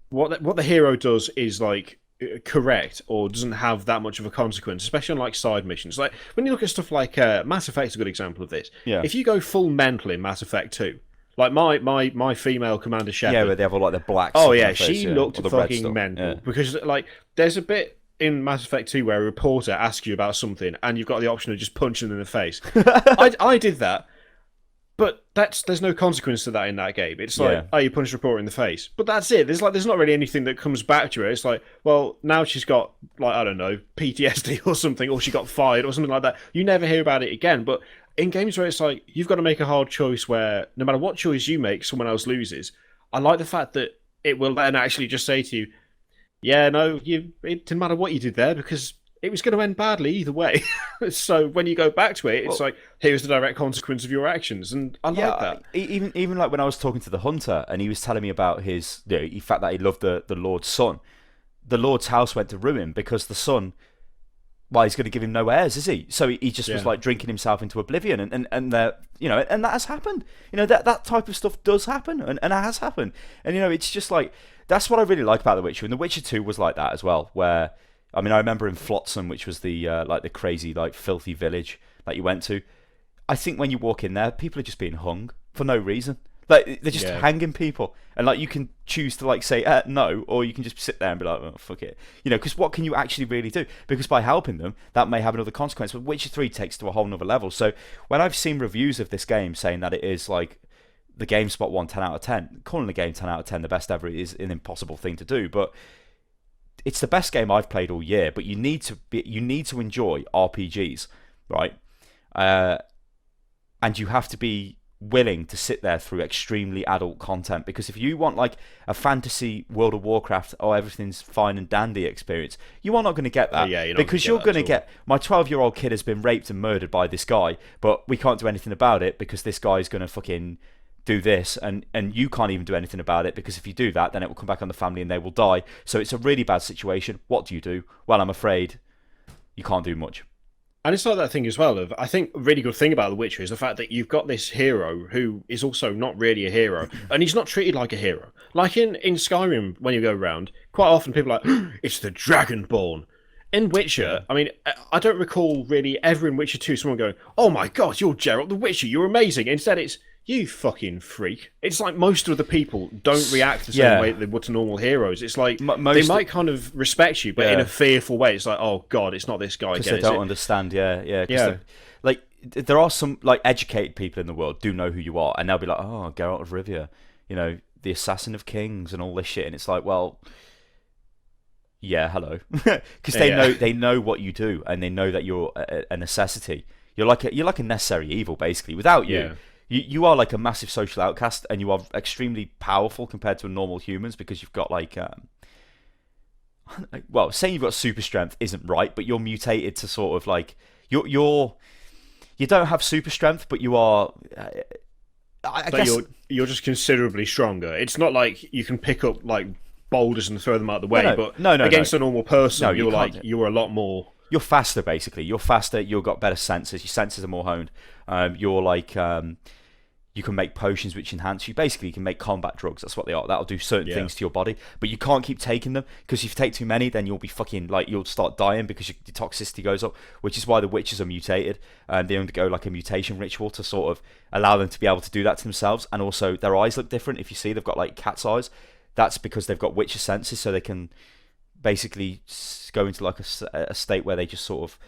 what the hero does is like correct or doesn't have that much of a consequence, especially on like side missions. Like when you look at stuff like Mass Effect's a good example of this. Yeah. If you go full mental in Mass Effect 2, like my female Commander Shepard. Yeah, where they have all like the black. Oh yeah, she looked fucking mental because like there's a bit in Mass Effect 2 where a reporter asks you about something and you've got the option of just punching them in the face. I did that. But there's no consequence to that in that game. It's like, you punch a reporter in the face. But that's it. There's not really anything that comes back to her. It's like, well, now she's got, like, I don't know, PTSD or something, or she got fired or something like that. You never hear about it again. But in games where it's like, you've got to make a hard choice where no matter what choice you make, someone else loses. I like the fact that it will then actually just say to you, yeah, no, it didn't matter what you did there because it was going to end badly either way. So when you go back to it, it's like, here's the direct consequence of your actions. And I like that. Even like when I was talking to the hunter and he was telling me about his, the fact that he loved the Lord's son. The Lord's house went to ruin because the son, well, he's going to give him no heirs, is he? So he just was like drinking himself into oblivion. And that has happened. That type of stuff does happen and it has happened. And, it's just like, that's what I really like about The Witcher. And The Witcher 2 was like that as well, where... I mean, I remember in Flotsam, which was the like the crazy, like filthy village that you went to. I think when you walk in there, people are just being hung for no reason. Like they're just hanging people, and like you can choose to like say no, or you can just sit there and be like, oh, fuck it, because what can you actually really do? Because by helping them, that may have another consequence. But Witcher 3 takes to a whole nother level. So when I've seen reviews of this game saying that it is like the GameSpot 1 10 out of 10, calling the game 10 out of 10 the best ever is an impossible thing to do, but. It's the best game I've played all year, but you need to enjoy RPGs, right? And you have to be willing to sit there through extremely adult content, because if you want like a fantasy World of Warcraft, everything's fine and dandy experience, you are not going to get that. Because you're going to get my 12-year-old kid has been raped and murdered by this guy, but we can't do anything about it because this guy's going to fucking do this, and you can't even do anything about it because if you do that, then it will come back on the family and they will die. So it's a really bad situation. What do you do? Well, I'm afraid you can't do much. And it's like that thing as well of, I think a really good thing about The Witcher is the fact that you've got this hero who is also not really a hero, and he's not treated like a hero. Like in Skyrim, when you go around, quite often people are like, it's the Dragonborn. In Witcher, I mean, I don't recall really ever in Witcher 2 someone going, oh my god, you're Geralt the Witcher, you're amazing. Instead it's, you fucking freak. It's like most of the people don't react the same way they would to normal heroes. It's like they might kind of respect you, but in a fearful way. It's like, oh god, it's not this guy again. Because they don't understand, like there are some like educated people in the world do know who you are, and they'll be like, oh, Geralt of Rivia, the assassin of kings and all this shit, and it's like, well, yeah, hello, because they know what you do, and they know that you're a necessity. You're like a necessary evil, basically. Without you. You are like a massive social outcast, and you are extremely powerful compared to normal humans because you've got like well, saying you've got super strength isn't right, but you're mutated to sort of like you don't have super strength, but you are. I So guess you're just considerably stronger. It's not like you can pick up like boulders and throw them out of the way, but no, against a normal person, No, you you're can't. like you're a lot more. You're faster, basically. You're faster. You've got better senses. Your senses are more honed. You're like you can make potions which enhance you. Basically, you can make combat drugs. That's what they are. That'll do certain things to your body, but you can't keep taking them because if you take too many, then you'll be fucking like you'll start dying because your toxicity goes up. Which is why the witches are mutated. They undergo like a mutation ritual to sort of allow them to be able to do that to themselves, and also their eyes look different. If you see, they've got like cat's eyes. That's because they've got witcher senses, so they can basically go into like a state where they just sort of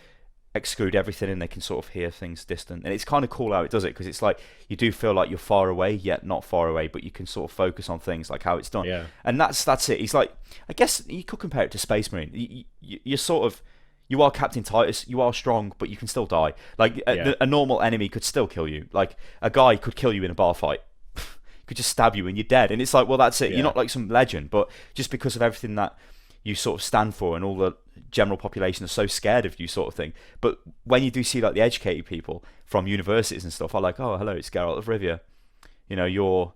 exclude everything and they can sort of hear things distant. And it's kind of cool how it does it because it's like you do feel like you're far away yet not far away, but you can sort of focus on things like how it's done. Yeah. And that's it. He's like, I guess you could compare it to Space Marine. You're sort of, you are Captain Titus, you are strong, but you can still die. Like a normal enemy could still kill you. Like a guy could kill you in a bar fight. Could just stab you and you're dead. And it's like, well, that's it. You're not like some legend, but just because of everything that you sort of stand for and all the general population are so scared of you sort of thing. But when you do see like the educated people from universities and stuff are like, oh, hello, it's Geralt of Rivia. You know,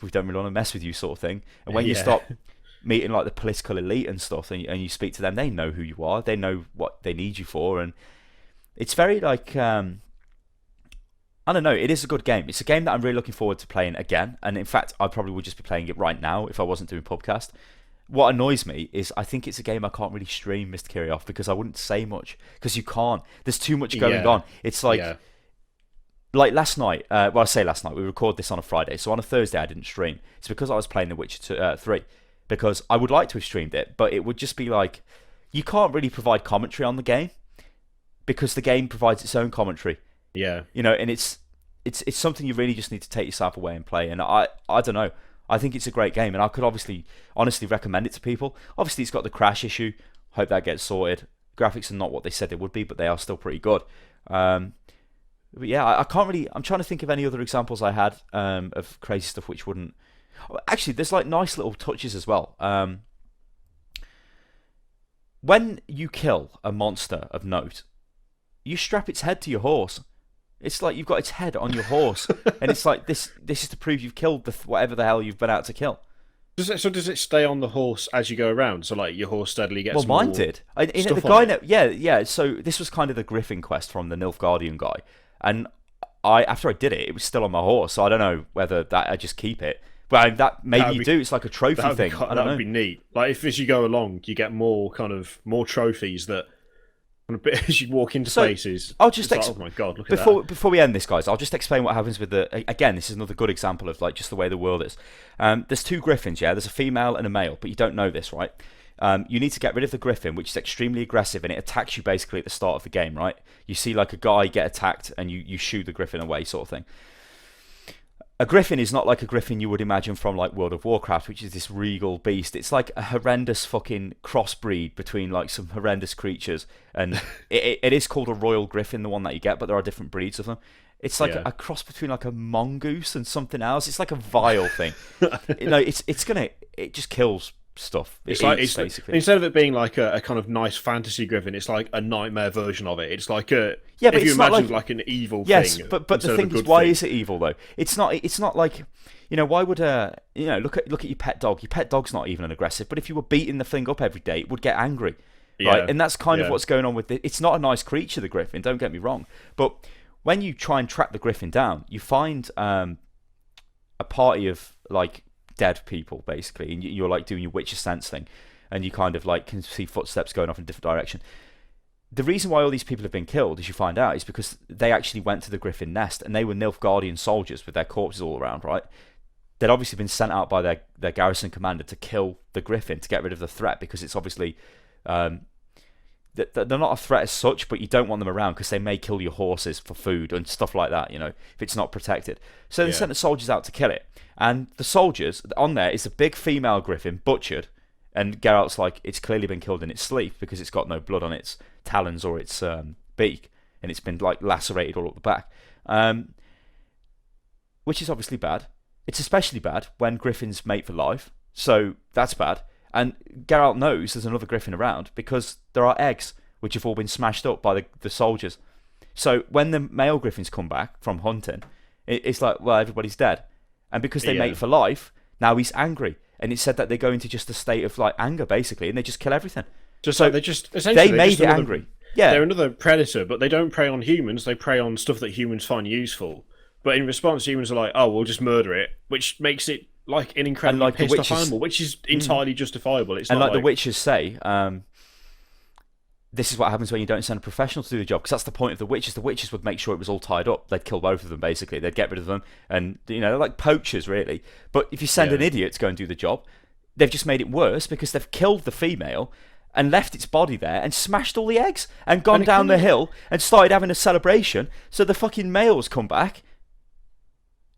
we don't really want to mess with you sort of thing. And when you stop meeting like the political elite and stuff and you speak to them, they know who you are. They know what they need you for. And it's very like, I don't know, it is a good game. It's a game that I'm really looking forward to playing again. And in fact, I probably would just be playing it right now if I wasn't doing podcast. What annoys me is I think it's a game I can't really stream, Mr. Kirioth, because I wouldn't say much because you can't. There's too much going on. It's like last night. Well, I say last night. We record this on a Friday, so on a Thursday I didn't stream. It's because I was playing The Witcher 3 because I would like to have streamed it, but it would just be like you can't really provide commentary on the game because the game provides its own commentary. Yeah, you know, and it's something you really just need to take yourself away and play. And I don't know. I think it's a great game, and I could honestly recommend it to people. Obviously, it's got the crash issue. Hope that gets sorted. Graphics are not what they said they would be, but they are still pretty good. But yeah, I can't really. I'm trying to think of any other examples I had of crazy stuff which wouldn't. Actually, there's like nice little touches as well. When you kill a monster of note, you strap its head to your horse. It's like you've got its head on your horse, and it's like this is to prove you've killed whatever the hell you've been out to kill. Does it stay on the horse as you go around? So like your horse steadily gets. Well, mine did. The guy, yeah. So this was kind of the Griffin quest from the Nilfgaardian guy, and after I did it, it was still on my horse. So I don't know whether that I just keep it. But that maybe you do. It's like a trophy thing. I don't know. That would be neat. Like if as you go along, you get more trophies that. As you walk into places, I'll just oh my god! Look at that. Before we end this, guys, I'll just explain what happens with again, this is another good example of like just the way the world is. There's two griffins, yeah. There's a female and a male, but you don't know this, right? You need to get rid of the griffin, which is extremely aggressive, and it attacks you basically at the start of the game, right? You see like a guy get attacked, and you shoo the griffin away, sort of thing. A griffin is not like a griffin you would imagine from like World of Warcraft, which is this regal beast. It's like a horrendous fucking crossbreed between like some horrendous creatures, and it is called a royal griffin, the one that you get, but there are different breeds of them. It's like a cross between like a mongoose and something else. It's like a vile thing. It just kills stuff. It's basically instead of it being like a kind of nice fantasy griffin, it's like a nightmare version of it. It's like but if you imagine like an evil thing. Yes, but the thing is, why is it evil though? It's not like, you know, why would look at your pet dog. Your pet dog's not even an aggressive, but if you were beating the thing up every day, it would get angry, right? And that's kind of what's going on with it. It's not a nice creature, the griffin. Don't get me wrong, but when you try and track the griffin down, you find a party of like dead people basically, and you're like doing your Witcher sense thing, and you kind of like can see footsteps going off in a different direction. The reason why all these people have been killed, as you find out, is because they actually went to the Griffin nest, and they were Nilfgaardian soldiers with their corpses all around, right? They'd obviously been sent out by their garrison commander to kill the Griffin, to get rid of the threat, because it's obviously they're not a threat as such, but you don't want them around because they may kill your horses for food and stuff like that, you know, if it's not protected. So they sent the soldiers out to kill it. And the soldiers, on there is a big female griffin, butchered, and Geralt's like, it's clearly been killed in its sleep because it's got no blood on its talons or its beak, and it's been like lacerated all up the back. which is obviously bad. It's especially bad when griffins mate for life, so that's bad. And Geralt knows there's another griffin around because there are eggs which have all been smashed up by the soldiers. So when the male griffins come back from hunting, it's like, well, everybody's dead. And because they mate for life, now he's angry. And it's said that they go into just a state of like anger, basically, and they just kill everything. Just so like they made it angry. Yeah, they're another predator, but they don't prey on humans. They prey on stuff that humans find useful. But in response, humans are like, "Oh, we'll just murder it," which makes it like an incredibly pissed off animal, which is entirely justifiable. It's and not like the witches say, this is what happens when you don't send a professional to do the job, because that's the point of the witches. The witches would make sure it was all tied up. They'd kill both of them, basically. They'd get rid of them, and they're like poachers, really. But if you send an idiot to go and do the job, they've just made it worse because they've killed the female and left its body there and smashed all the eggs and gone down the hill and started having a celebration. So the fucking males come back.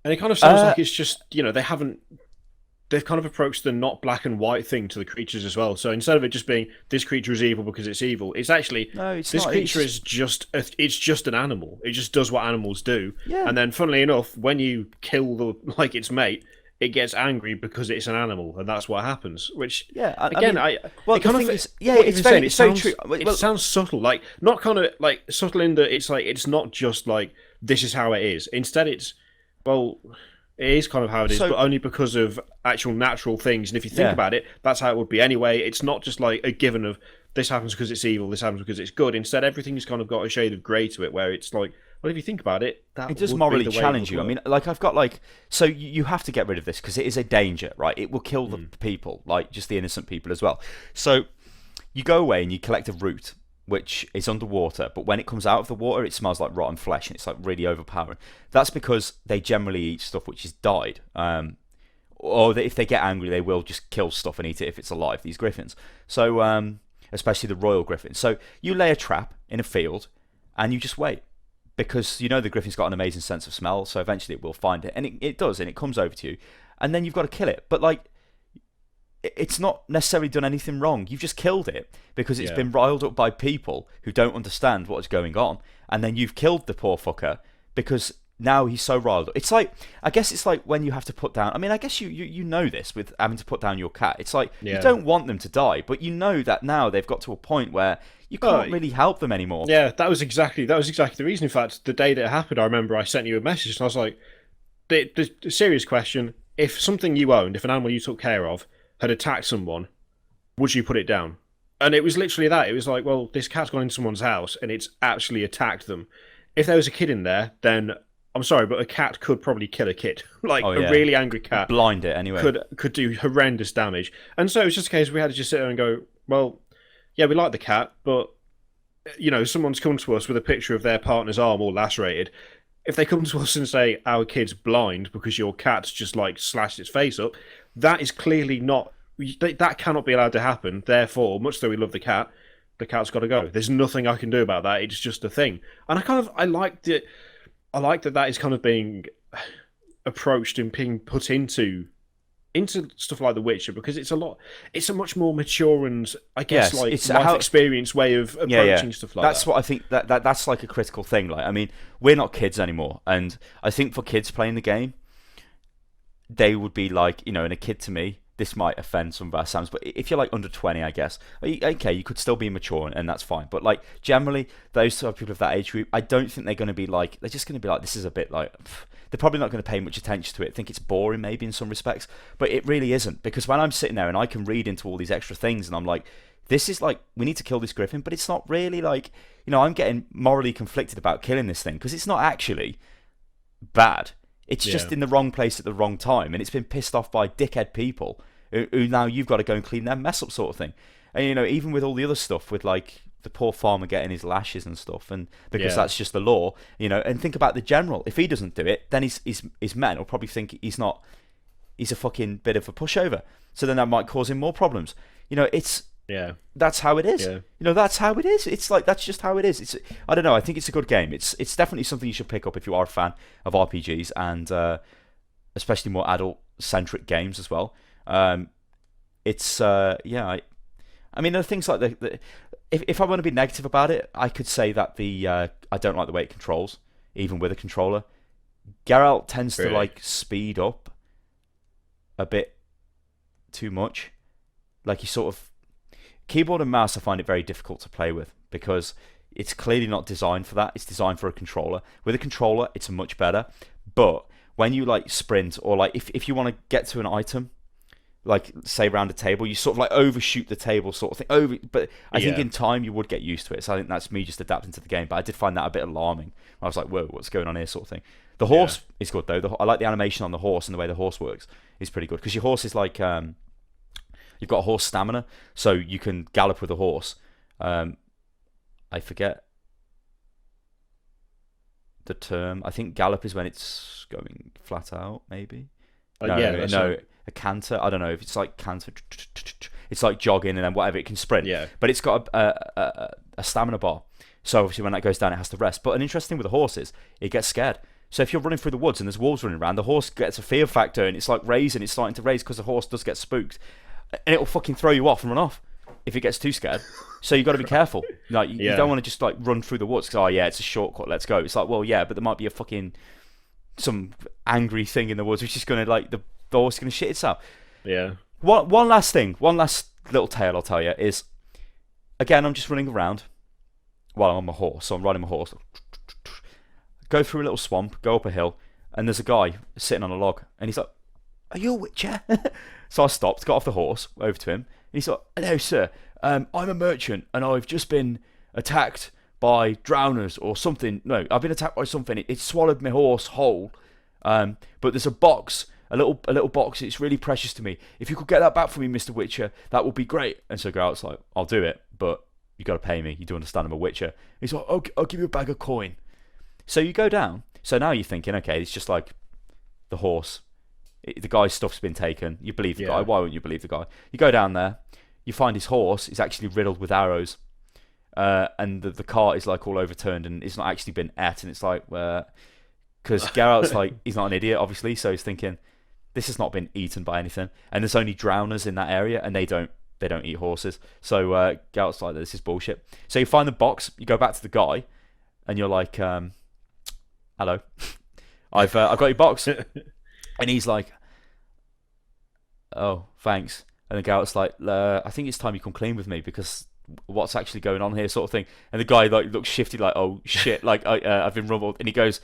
And it kind of sounds like it's just, they've kind of approached the not black and white thing to the creatures as well. So instead of it just being, this creature is evil because it's evil, it's actually, this creature is just an animal. It just does what animals do. Yeah. And then funnily enough, when you kill its mate, it gets angry because it's an animal, and that's what happens. Which, it's very true. It sounds subtle, like not kind of like subtle in that it's not just like this is how it is. Instead, it is kind of how it is, but only because of actual natural things. And if you think about it, that's how it would be anyway. It's not just like a given of this happens because it's evil, this happens because it's good. Instead, everything's kind of got a shade of grey to it, where it's like, well, if you think about it, it does morally challenge you. I mean, like I've got so you have to get rid of this because it is a danger, right? It will kill the people, like just the innocent people as well. So you go away and you collect a root which is underwater, but when it comes out of the water, it smells like rotten flesh and it's like really overpowering. That's because they generally eat stuff which is died, or if they get angry, they will just kill stuff and eat it if it's alive. These griffins, so especially the royal griffin. So you lay a trap in a field and you just wait. Because the griffin's got an amazing sense of smell, so eventually it will find it. And it does, and it comes over to you. And then you've got to kill it. But, it's not necessarily done anything wrong. You've just killed it because it's been riled up by people who don't understand what is going on. And then you've killed the poor fucker because now he's so riled up. It's like, I guess it's like when you have to put down... I mean, I guess you know this with having to put down your cat. It's like, you don't want them to die, but you know that now they've got to a point where... you can't really help them anymore. Yeah, that was exactly the reason. In fact, the day that it happened, I remember I sent you a message and I was like, the serious question, if something you owned, if an animal you took care of, had attacked someone, would you put it down? And it was literally that. It was like, well, this cat's gone into someone's house and it's actually attacked them. If there was a kid in there, then I'm sorry, but a cat could probably kill a kid. A really angry cat. Blind it anyway. Could do horrendous damage. And so it was just a case we had to just sit there and go, well... yeah, we like the cat, but, someone's come to us with a picture of their partner's arm all lacerated. If they come to us and say, our kid's blind because your cat's just, slashed its face up, that is clearly not... that cannot be allowed to happen. Therefore, much though we love the cat's got to go. There's nothing I can do about that. It's just a thing. And I like that is kind of being approached and being put into stuff like The Witcher, because it's a much more mature and I guess life experience way of approaching stuff like that. That's what I think that's like a critical thing. I mean, we're not kids anymore, and I think for kids playing the game, they would be like, and a kid to me, this might offend some of our Sams, but if you're under 20, I guess, okay, you could still be mature and that's fine. But generally, those sort of people of that age group, I don't think they're going to be they're just going to be this is a bit they're probably not going to pay much attention to it. I think it's boring maybe in some respects, but it really isn't, because when I'm sitting there and I can read into all these extra things and I'm like, this is we need to kill this griffin, but it's not really I'm getting morally conflicted about killing this thing because it's not actually bad. It's just in the wrong place at the wrong time, and it's been pissed off by dickhead people who now you've got to go and clean their mess up, sort of thing. And even with all the other stuff with the poor farmer getting his lashes and stuff, and because that's just the law, and think about the general. If he doesn't do it, then his men will probably think he's a fucking bit of a pushover. So then that might cause him more problems. That's how it is. That's how it is. It's that's just how it is. I don't know. I think it's a good game. It's definitely something you should pick up if you are a fan of RPGs and especially more adult-centric games as well. I mean, there are things like if I want to be negative about it, I could say that I don't like the way it controls, even with a controller. Geralt tends to Really? like speed up a bit too much. Like, you sort of keyboard and mouse, I find it very difficult to play with because it's clearly not designed for that. It's designed for a controller. With a controller, it's much better. But when you like sprint, or like if you want to get to an item, like say around a table, you sort of like overshoot the table sort of thing. But I think in time you would get used to it. So I think that's me just adapting to the game. But I did find that a bit alarming. I was like, whoa, what's going on here, sort of thing. The horse is good though. I like the animation on the horse, and the way the horse works is pretty good, because your horse is like you've got a horse stamina, so you can gallop with a horse. I forget the term. I think gallop is when it's going flat out, maybe. No, a canter. I don't know if it's like canter. It's like jogging and then whatever, it can sprint. Yeah. But it's got a stamina bar. So obviously when that goes down, it has to rest. But an interesting thing with the horse is it gets scared. So if you're running through the woods and there's wolves running around, the horse gets a fear factor, and it's like raising. It's starting to raise because the horse does get spooked, and it'll fucking throw you off and run off if it gets too scared. So you got to be careful. Like you don't want to just like run through the woods because, oh yeah, it's a shortcut, let's go. It's like, well, yeah, but there might be a fucking some angry thing in the woods which is gonna like the horse is gonna shit itself. Yeah. One last little tale I'll tell you is, again, I'm just running around while I'm on my horse. So I'm riding my horse, go through a little swamp, go up a hill, and there's a guy sitting on a log, and he's like, "Are you a witcher?" So I stopped, got off the horse, over to him, and he's like, "Hello, sir. I'm a merchant, and I've just been attacked by drowners or something. No, I've been attacked by something. It swallowed my horse whole. But there's a box, a little box. It's really precious to me. If you could get that back for me, Mr. Witcher, that would be great." And so Geralt's like, "I'll do it, but you got to pay me. You do understand I'm a Witcher." He's like, "Okay, I'll give you a bag of coin." So you go down. So now you're thinking, okay, it's just like the horse. The guy's stuff's been taken. You believe the guy. Why wouldn't you believe the guy? You go down there. You find his horse is actually riddled with arrows. And the cart is like all overturned, and it's not actually been ate. And it's like, because Geralt's like, he's not an idiot, obviously. So he's thinking, this has not been eaten by anything. And there's only drowners in that area, and they don't eat horses. So Geralt's like, this is bullshit. So you find the box. You go back to the guy, and you're like, hello, I've got your box. And he's like, "Oh, thanks." And the Geralt's like, "I think it's time you come clean with me, because what's actually going on here," sort of thing. And the guy like looks shifty, like, "Oh shit, like I've been rumbled." And he goes,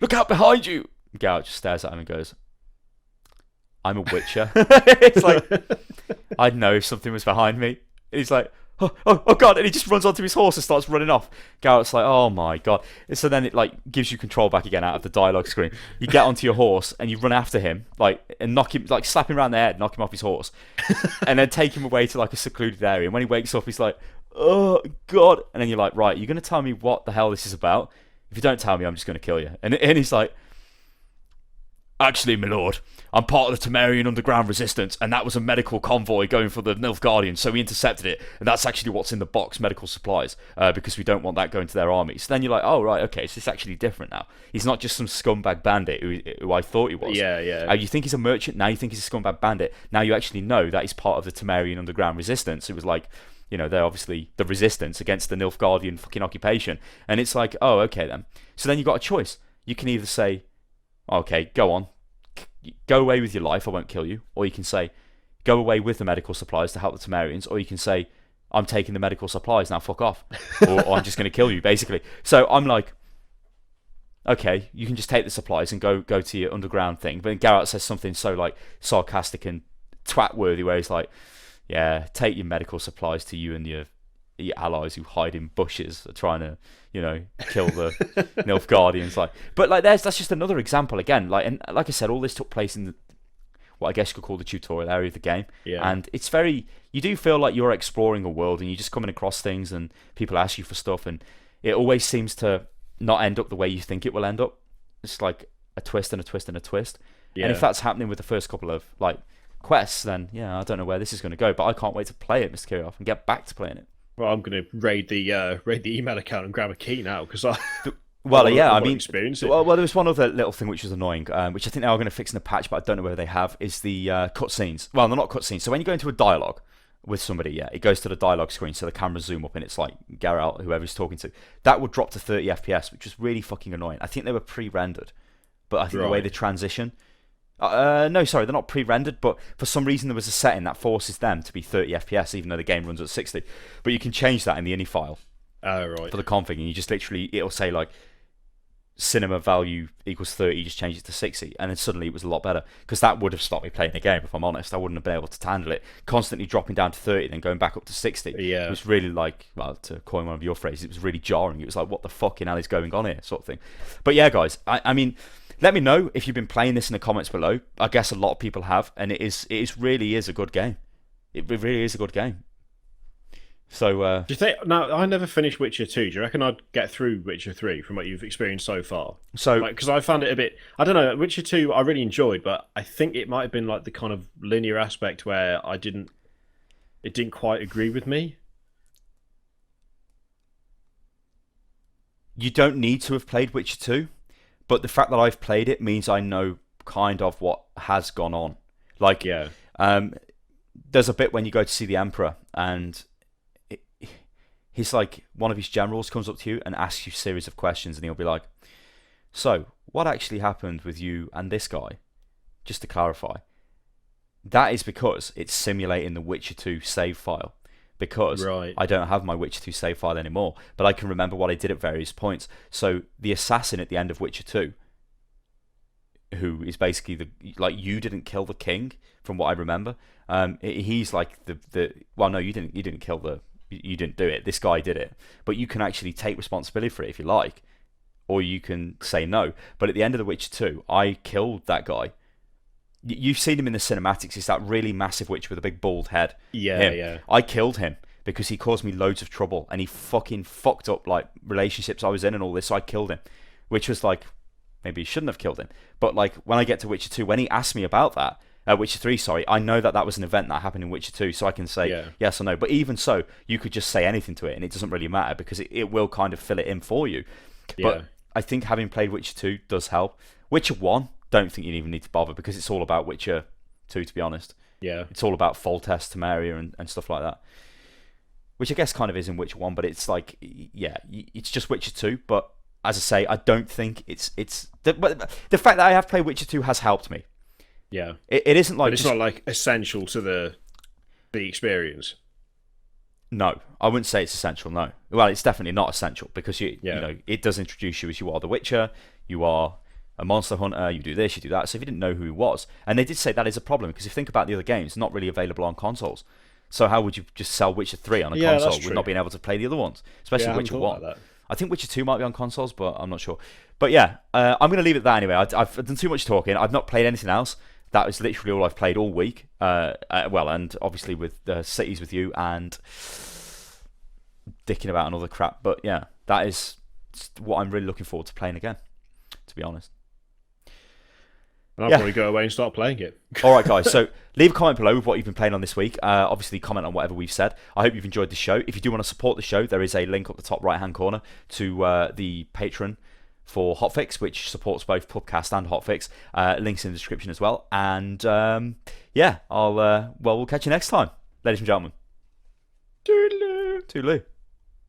"Look out behind you." And Geralt just stares at him and goes, "I'm a witcher." It's like, I'd know if something was behind me. And he's like, oh god, and he just runs onto his horse and starts running off. Geralt's like, oh my god. And so then it like gives you control back again out of the dialogue screen. You get onto your horse and you run after him, like, and knock him, like slap him around the head, knock him off his horse, and then take him away to like a secluded area. And when he wakes up, he's like, oh god. And then you're like, right, you're gonna tell me what the hell this is about? If you don't tell me, I'm just gonna kill you. And he's like, "Actually, my lord, I'm part of the Temerian underground resistance, and that was a medical convoy going for the Nilfgaardians, so we intercepted it, and that's actually what's in the box, medical supplies, because we don't want that going to their army." So then you're like, oh, right, okay, so it's actually different now. He's not just some scumbag bandit who I thought he was. Yeah. You think he's a merchant, now you think he's a scumbag bandit. Now you actually know that he's part of the Temerian underground resistance. It was like, you know, they're obviously the resistance against the Nilfgaardian fucking occupation. And it's like, oh, okay then. So then you've got a choice. You can either say, okay, go on, go away with your life, I won't kill you. Or you can say, go away with the medical supplies to help the Temerians. Or you can say, I'm taking the medical supplies, now fuck off. or I'm just going to kill you, basically. So I'm like, okay, you can just take the supplies and go to your underground thing. But then Geralt says something so like sarcastic and twat-worthy, where he's like, yeah, take your medical supplies to you and your allies who hide in bushes are trying to, you know, kill the Nilfgaardians. Like, but like that's just another example again. Like, and like I said, all this took place in what I guess you could call the tutorial area of the game. Yeah. And it's very, you do feel like you're exploring a world, and you're just coming across things, and people ask you for stuff, and it always seems to not end up the way you think it will end up. It's like a twist and a twist and a twist. Yeah. And if that's happening with the first couple of like quests, then yeah, I don't know where this is going to go, but I can't wait to play it, Mr. Kirioth, and get back to playing it. Well, I'm going to raid the email account and grab a key now, because I. Well, yeah, I mean, well, there was one other little thing which was annoying, which I think they are going to fix in the patch, but I don't know whether they have, is the cutscenes. Well, they're not cutscenes. So when you go into a dialogue with somebody, yeah, it goes to the dialogue screen, so the cameras zoom up, and it's like Geralt, whoever he's talking to. That would drop to 30 FPS, which was really fucking annoying. I think they were pre-rendered, but I think the way they transition. No, sorry, they're not pre-rendered, but for some reason there was a setting that forces them to be 30 FPS, even though the game runs at 60. But you can change that in the ini file for the config, and you just literally, it'll say like cinema value equals 30, you just change it to 60, and then suddenly it was a lot better, because that would have stopped me playing the game, if I'm honest. I wouldn't have been able to handle it constantly dropping down to 30 then going back up to 60. It was really like, well, to coin one of your phrases, it was really jarring. It was like, what the fucking hell is going on here, sort of thing. But yeah, guys, I mean, let me know if you've been playing this in the comments below. I guess a lot of people have, and it really is a good game. It really is a good game. So, do you think? Now, I never finished Witcher 2. Do you reckon I'd get through Witcher 3 from what you've experienced so far? So, because I found it a bit, I don't know. Witcher 2 I really enjoyed, but I think it might have been like the kind of linear aspect where it didn't quite agree with me. You don't need to have played Witcher 2, but the fact that I've played it means I know kind of what has gone on. Like, there's a bit when you go to see the Emperor, and he's like, one of his generals comes up to you and asks you a series of questions, and he'll be like, so, what actually happened with you and this guy? Just to clarify. That is because it's simulating the Witcher 2 save file. Because I don't have my Witcher 2 save file anymore, but I can remember what I did at various points. So, the assassin at the end of Witcher 2, who is basically like, you didn't kill the king, from what I remember. He's like well, no, you didn't kill the... You didn't do it. This guy did it. But you can actually take responsibility for it if you like. Or you can say no. But at the end of The Witcher 2, I killed that guy. You've seen him in the cinematics. It's that really massive witch with a big bald head. Yeah. I killed him because he caused me loads of trouble. And he fucking fucked up like relationships I was in and all this. So I killed him. Which was like, maybe you shouldn't have killed him. But like, when I get to Witcher 2, when he asked me about that, Witcher 3, sorry, I know that was an event that happened in Witcher 2, so I can say yes or no. But even so, you could just say anything to it, and it doesn't really matter, because it will kind of fill it in for you. But I think having played Witcher 2 does help. Witcher 1, don't think you even need to bother, because it's all about Witcher 2, to be honest. Yeah. It's all about Foltest, Temeria, and stuff like that. Which I guess kind of is in Witcher 1, but it's like, it's just Witcher 2, but as I say, I don't think it's the fact that I have played Witcher 2 has helped me. Yeah, it isn't like, but it's not like essential to the experience. No, I wouldn't say it's essential. No, well, it's definitely not essential, because you know, it does introduce you as you are the Witcher. You are a monster hunter. You do this, you do that. So if you didn't know who he was, and they did say that is a problem, because if you think about the other games, not really available on consoles. So how would you just sell Witcher 3 on a console with not being able to play the other ones, especially Witcher 1? I think Witcher 2 might be on consoles, but I'm not sure. But yeah, I'm going to leave it at that anyway. I've done too much talking. I've not played anything else. That is literally all I've played all week. Well, and obviously with Cities with you and dicking about and other crap. But yeah, that is what I'm really looking forward to playing again, to be honest. I'll probably go away and start playing it. All right, guys. So leave a comment below with what you've been playing on this week. Obviously, comment on whatever we've said. I hope you've enjoyed the show. If you do want to support the show, there is a link up the top right-hand corner to the Patreon for Hotfix, which supports both Pubcast and Hotfix. Links in the description as well. And we'll catch you next time, ladies and gentlemen. Toodaloo. Toodaloo.